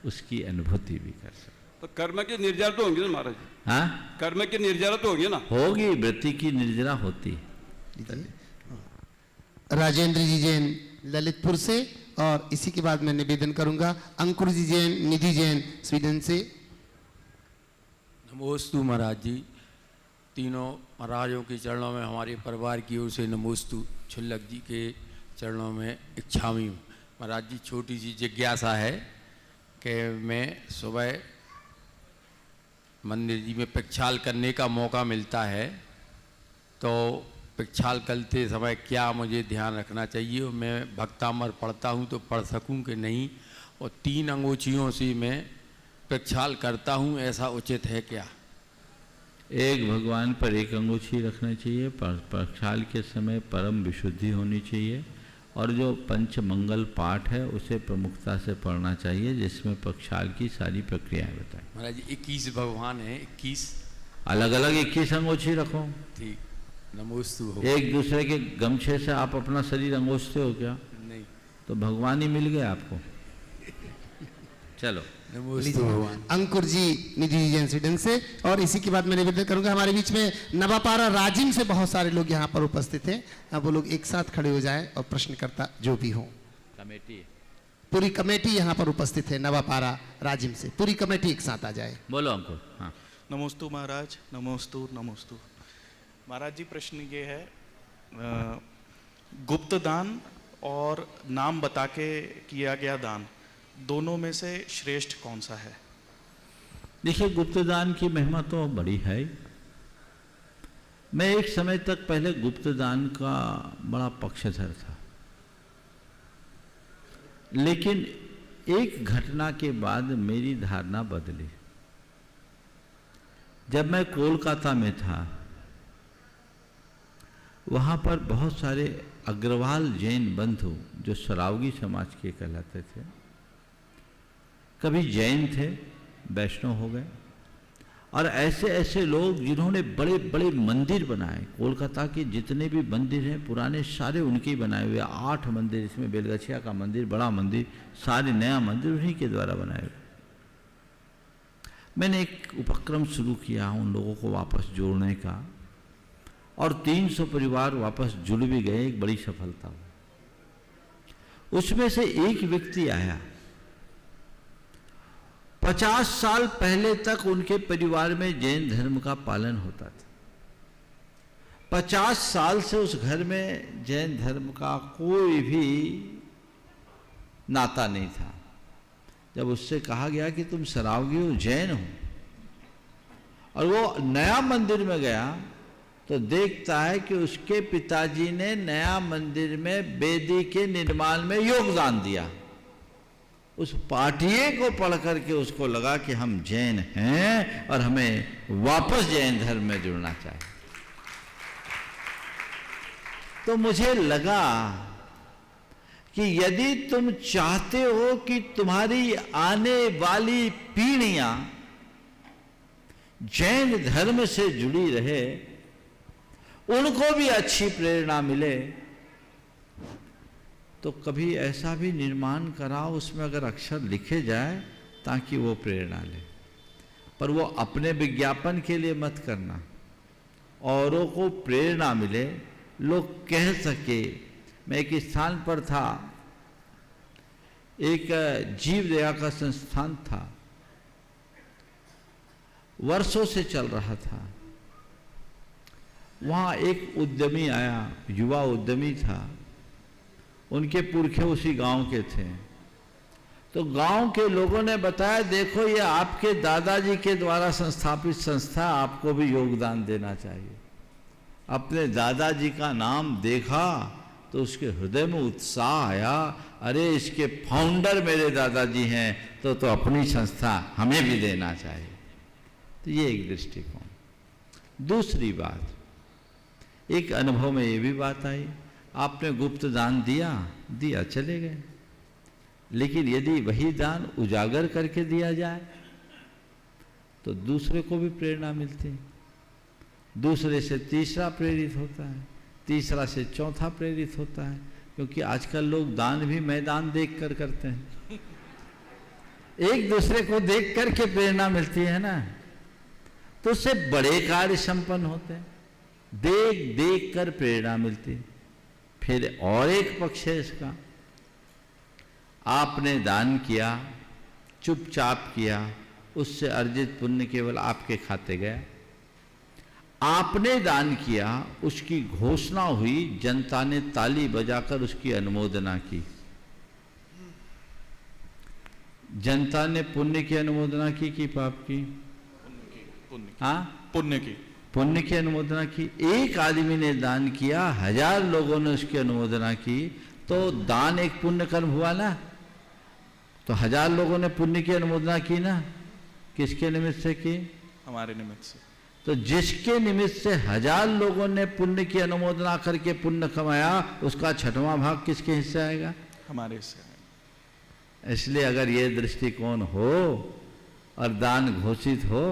उसकी अनुभूति भी कर सकते। तो कर्म की निर्जरा तो होंगी ना महाराज? हाँ, कर्म की निर्जरा तो होगी ना? होगी, वृत्ति की निर्जरा होती है। राजेंद्र जी जैन ललितपुर से, और इसी के बाद मैं निवेदन करूंगा अंकुर जी जैन, निधि जैन स्वीडन से। नमोस्तु महाराज जी, तीनों महाराजों के चरणों में हमारे परिवार की ओर से नमोस्तु। छुल्लक जी के चरणों में इच्छामी। महाराज जी, छोटी सी जिज्ञासा है कि मैं सुबह मंदिर जी में प्रक्षाल करने का मौका मिलता है, तो प्रक्षाल करते समय क्या मुझे ध्यान रखना चाहिए? और मैं भक्तामर पढ़ता हूँ तो पढ़ सकूँ कि नहीं? और 3 अंगूठियों से मैं प्रक्षाल करता हूँ, ऐसा उचित है क्या? एक भगवान पर एक अंगूठी रखना चाहिए। प्रक्षाल के समय परम विशुद्धि होनी चाहिए, और जो पंच मंगल पाठ है उसे प्रमुखता से पढ़ना चाहिए, जिसमें प्रक्षाल की सारी प्रक्रियाएं बताएं। महाराज जी, 21 भगवान हैं, 21 अलग अलग 21 अंगूठी रखो। ठीक, नमोस्तु हो। एक दूसरे के गमछे से आप अपना शरीर अंगोछते हो क्या? नहीं। तो भगवान ही मिल गए आपको। चलो, अंकुर जी, निधि जी जैन स्वीडन से। और इसी के बाद मैं निवेदन करूंगा, हमारे बीच में नवापारा राजिम से बहुत सारे लोग यहाँ पर उपस्थित हैं। अब वो लोग एक साथ खड़े हो जाएं और प्रश्नकर्ता जो भी हो, कमेटी, पूरी कमेटी यहाँ पर उपस्थित है नवापारा राजिम से, पूरी कमेटी एक साथ आ जाए। बोलो अंकुर। हाँ, नमोस्तु महाराज, नमोस्तु नमोस्तु। महाराज जी, प्रश्न ये है, गुप्त दान और नाम बता के किया गया दान, दोनों में से श्रेष्ठ कौन सा है? देखिए, गुप्तदान की महिमा तो बड़ी है। मैं एक समय तक पहले गुप्तदान का बड़ा पक्षधर था, लेकिन एक घटना के बाद मेरी धारणा बदली। जब मैं कोलकाता में था, वहाँ पर बहुत सारे अग्रवाल जैन बंधु जो सरावगी समाज के कहलाते थे, कभी जैन थे, वैष्णव हो गए, और ऐसे ऐसे लोग जिन्होंने बड़े बड़े मंदिर बनाए। कोलकाता के जितने भी मंदिर हैं पुराने, सारे उनके ही बनाए हुए। 8 मंदिर, इसमें बेलगछिया का मंदिर, बड़ा मंदिर, सारे नया मंदिर उन्हीं के द्वारा बनाए हुए। मैंने एक उपक्रम शुरू किया उन लोगों को वापस जोड़ने का, और 300 परिवार वापस जुड़ भी गए। एक बड़ी सफलता। उसमें से एक व्यक्ति आया, 50 साल पहले तक उनके परिवार में जैन धर्म का पालन होता था। 50 साल से उस घर में जैन धर्म का कोई भी नाता नहीं था। जब उससे कहा गया कि तुम सरावगी हो, जैन हो, और वो नया मंदिर में गया तो देखता है कि उसके पिताजी ने नया मंदिर में वेदी के निर्माण में योगदान दिया। उस पाठिये को पढ़ करके उसको लगा कि हम जैन हैं और हमें वापस जैन धर्म में जुड़ना चाहिए। तो मुझे लगा कि यदि तुम चाहते हो कि तुम्हारी आने वाली पीढ़ियां जैन धर्म से जुड़ी रहे, उनको भी अच्छी प्रेरणा मिले, तो कभी ऐसा भी निर्माण कराओ उसमें अगर अक्षर लिखे जाए ताकि वो प्रेरणा ले। पर वो अपने विज्ञापन के लिए मत करना, औरों को प्रेरणा मिले, लोग कह सके। मैं एक स्थान पर था, एक जीव दया का संस्थान था, वर्षों से चल रहा था। वहाँ एक उद्यमी आया, युवा उद्यमी था, उनके पुरखे उसी गांव के थे। तो गांव के लोगों ने बताया, देखो ये आपके दादाजी के द्वारा संस्थापित संस्था, आपको भी योगदान देना चाहिए। अपने दादाजी का नाम देखा तो उसके हृदय में उत्साह आया, अरे इसके फाउंडर मेरे दादाजी हैं, तो अपनी संस्था हमें भी देना चाहिए। तो ये एक दृष्टिकोण। दूसरी बात, एक अनुभव में ये भी बात आई, आपने गुप्त दान दिया चले गए, लेकिन यदि वही दान उजागर करके दिया जाए तो दूसरे को भी प्रेरणा मिलती है, दूसरे से तीसरा प्रेरित होता है, तीसरा से चौथा प्रेरित होता है। क्योंकि आजकल लोग दान भी मैदान देख कर करते हैं, एक दूसरे को देख कर के प्रेरणा मिलती है ना, तो उससे बड़े कार्य संपन्न होते हैं, देख देख कर प्रेरणा मिलती है। फिर और एक पक्ष है इसका, आपने दान किया, चुपचाप किया, उससे अर्जित पुण्य केवल आपके खाते गया। आपने दान किया, उसकी घोषणा हुई, जनता ने ताली बजाकर उसकी अनुमोदना की। जनता ने पुण्य की अनुमोदना की पाप की? हाँ, पुण्य की अनुमोदना की। एक आदमी ने दान किया, 1000 लोगों ने उसकी अनुमोदना की, तो दान एक पुण्य कर्म हुआ ना। तो 1000 लोगों ने पुण्य की अनुमोदना की ना, किसके निमित्त से की? हमारे निमित्त से। तो जिसके निमित्त से 1000 लोगों ने पुण्य की अनुमोदना करके पुण्य कमाया, उसका 6वां भाग किसके हिस्से आएगा? हमारे हिस्से। इसलिए अगर ये दृष्टिकोण हो और दान घोषित हो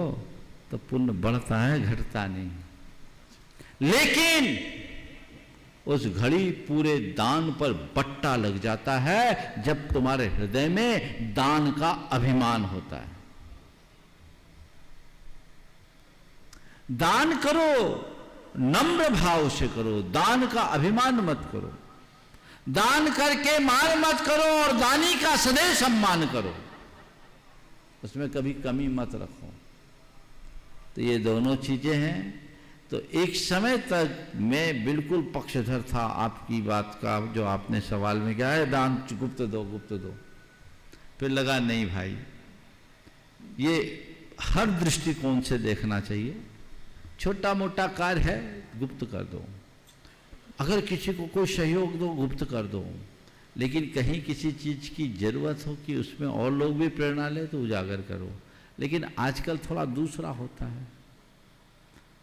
तो पुण्य बढ़ता है, घटता नहीं। लेकिन उस घड़ी पूरे दान पर बट्टा लग जाता है जब तुम्हारे हृदय में दान का अभिमान होता है। दान करो, नम्र भाव से करो, दान का अभिमान मत करो, दान करके मान मत करो, और दानी का सदैव सम्मान करो, उसमें कभी कमी मत रखो। तो ये दोनों चीजें हैं। तो एक समय तक मैं बिल्कुल पक्षधर था आपकी बात का, जो आपने सवाल में किया है, दान गुप्त दो गुप्त दो। फिर लगा नहीं भाई, ये हर दृष्टिकोण से देखना चाहिए। छोटा मोटा कार्य है, गुप्त कर दो, अगर किसी को कोई सहयोग दो, गुप्त कर दो, लेकिन कहीं किसी चीज की जरूरत हो कि उसमें और लोग भी प्रेरणा ले तो उजागर करो। लेकिन आजकल थोड़ा दूसरा होता है,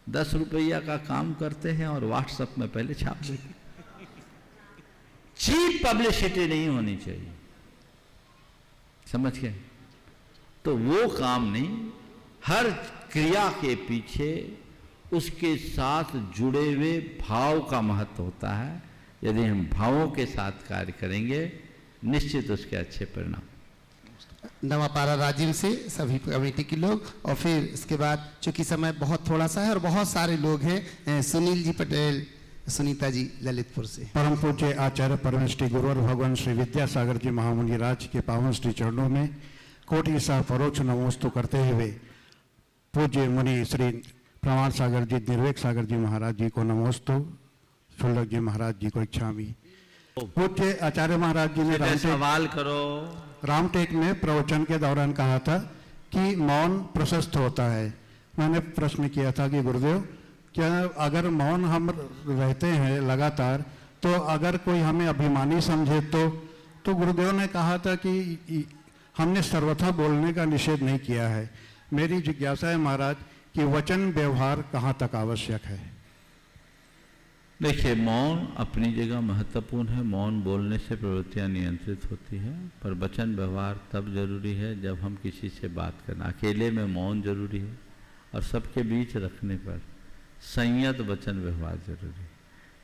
10 रुपया का काम करते हैं और व्हाट्सएप में पहले छाप देते। चीप पब्लिसिटी नहीं होनी चाहिए, समझ गए? तो वो काम नहीं, हर क्रिया के पीछे उसके साथ जुड़े हुए भाव का महत्व होता है। यदि हम भावों के साथ कार्य करेंगे, निश्चित उसके अच्छे परिणाम। नवापारा राजीव से सभी कमेटी के लोग, और फिर इसके बाद चूंकि समय बहुत थोड़ा सा है और बहुत सारे लोग हैं, सुनील जी पटेल, सुनीता जी ललितपुर से। परम पूज्य आचार्य परम श्री गुरुवर भगवान श्री विद्यासागर जी महामुनि राज के पावन श्री चरणों में कोटि सा परोक्ष नमोस्तु करते हुए पूज्य मुनि श्री प्रमाण सागर जी, निर्वेक सागर जी महाराज जी को नमोस्तु, शुल्लक जी महाराज जी को इच्छामि। पूज्य आचार्य महाराज जी ने सवाल करो। रामटेक में प्रवचन के दौरान कहा था कि मौन प्रशस्त होता है। मैंने प्रश्न किया था कि गुरुदेव, क्या अगर मौन हम रहते हैं लगातार, तो अगर कोई हमें अभिमानी समझे तो गुरुदेव ने कहा था कि हमने सर्वथा बोलने का निषेध नहीं किया है। मेरी जिज्ञासा है महाराज कि वचन व्यवहार कहाँ तक आवश्यक है? देखिए, मौन अपनी जगह महत्वपूर्ण है। मौन बोलने से प्रवृत्तियां नियंत्रित होती है, पर वचन व्यवहार तब जरूरी है जब हम किसी से बात करना। अकेले में मौन जरूरी है, और सबके बीच रखने पर संयत वचन व्यवहार जरूरी है।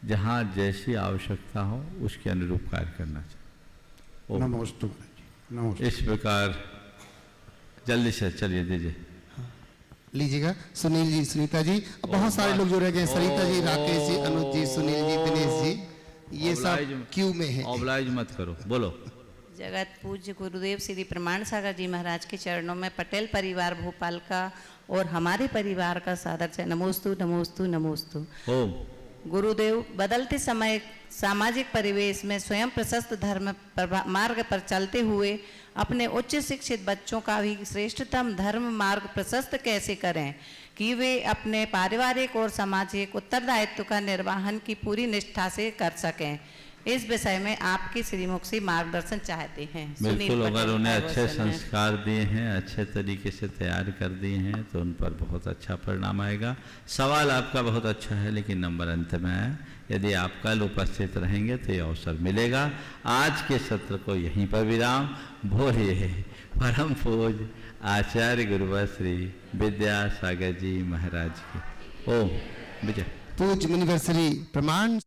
जहाँ जैसी आवश्यकता हो उसके अनुरूप कार्य करना चाहिए। नमोस्तु। इस प्रकार जल्दी से चलिए दीजिए। लीजिएगा। सुनील जी, सुनीता जी, अब बहुत सारे लोग जुड़े गए, सरिता जी, राकेश जी, अनुज जी, सुनील जी, दिनेश जी, ये सब क्यू में है। ऑबलाइज मत करो, बोलो। जगत पूज्य गुरुदेव श्री प्रमाण सागर जी महाराज के चरणों में पटेल परिवार भोपाल का और हमारे परिवार का सादर से नमोस्तु नमोस्तु नमोस्तु। ओम। गुरुदेव, बदलते समय सामाजिक परिवेश में स्वयं प्रशस्त धर्म मार्ग पर चलते हुए अपने उच्च शिक्षित बच्चों का भी श्रेष्ठतम धर्म मार्ग प्रशस्त कैसे करें कि वे अपने पारिवारिक और सामाजिक उत्तरदायित्व का निर्वहन की पूरी निष्ठा से कर सकें, इस विषय में आपकी श्रीमुख से मार्गदर्शन चाहते हैं। बिल्कुल, अगर उन्हें अच्छे संस्कार दिए हैं, अच्छे तरीके से तैयार कर दिए हैं तो उन पर बहुत अच्छा परिणाम आएगा। सवाल आपका बहुत अच्छा है, लेकिन नंबर अंत में है। यदि आप कल उपस्थित रहेंगे तो ये अवसर मिलेगा। आज के सत्र को यहीं पर विराम। बोलिए परम पूज्य आचार्य गुरुवर श्री विद्यासागर जी महाराज की। ओम। विजय। पूज्य मुनिवर श्री प्रमाण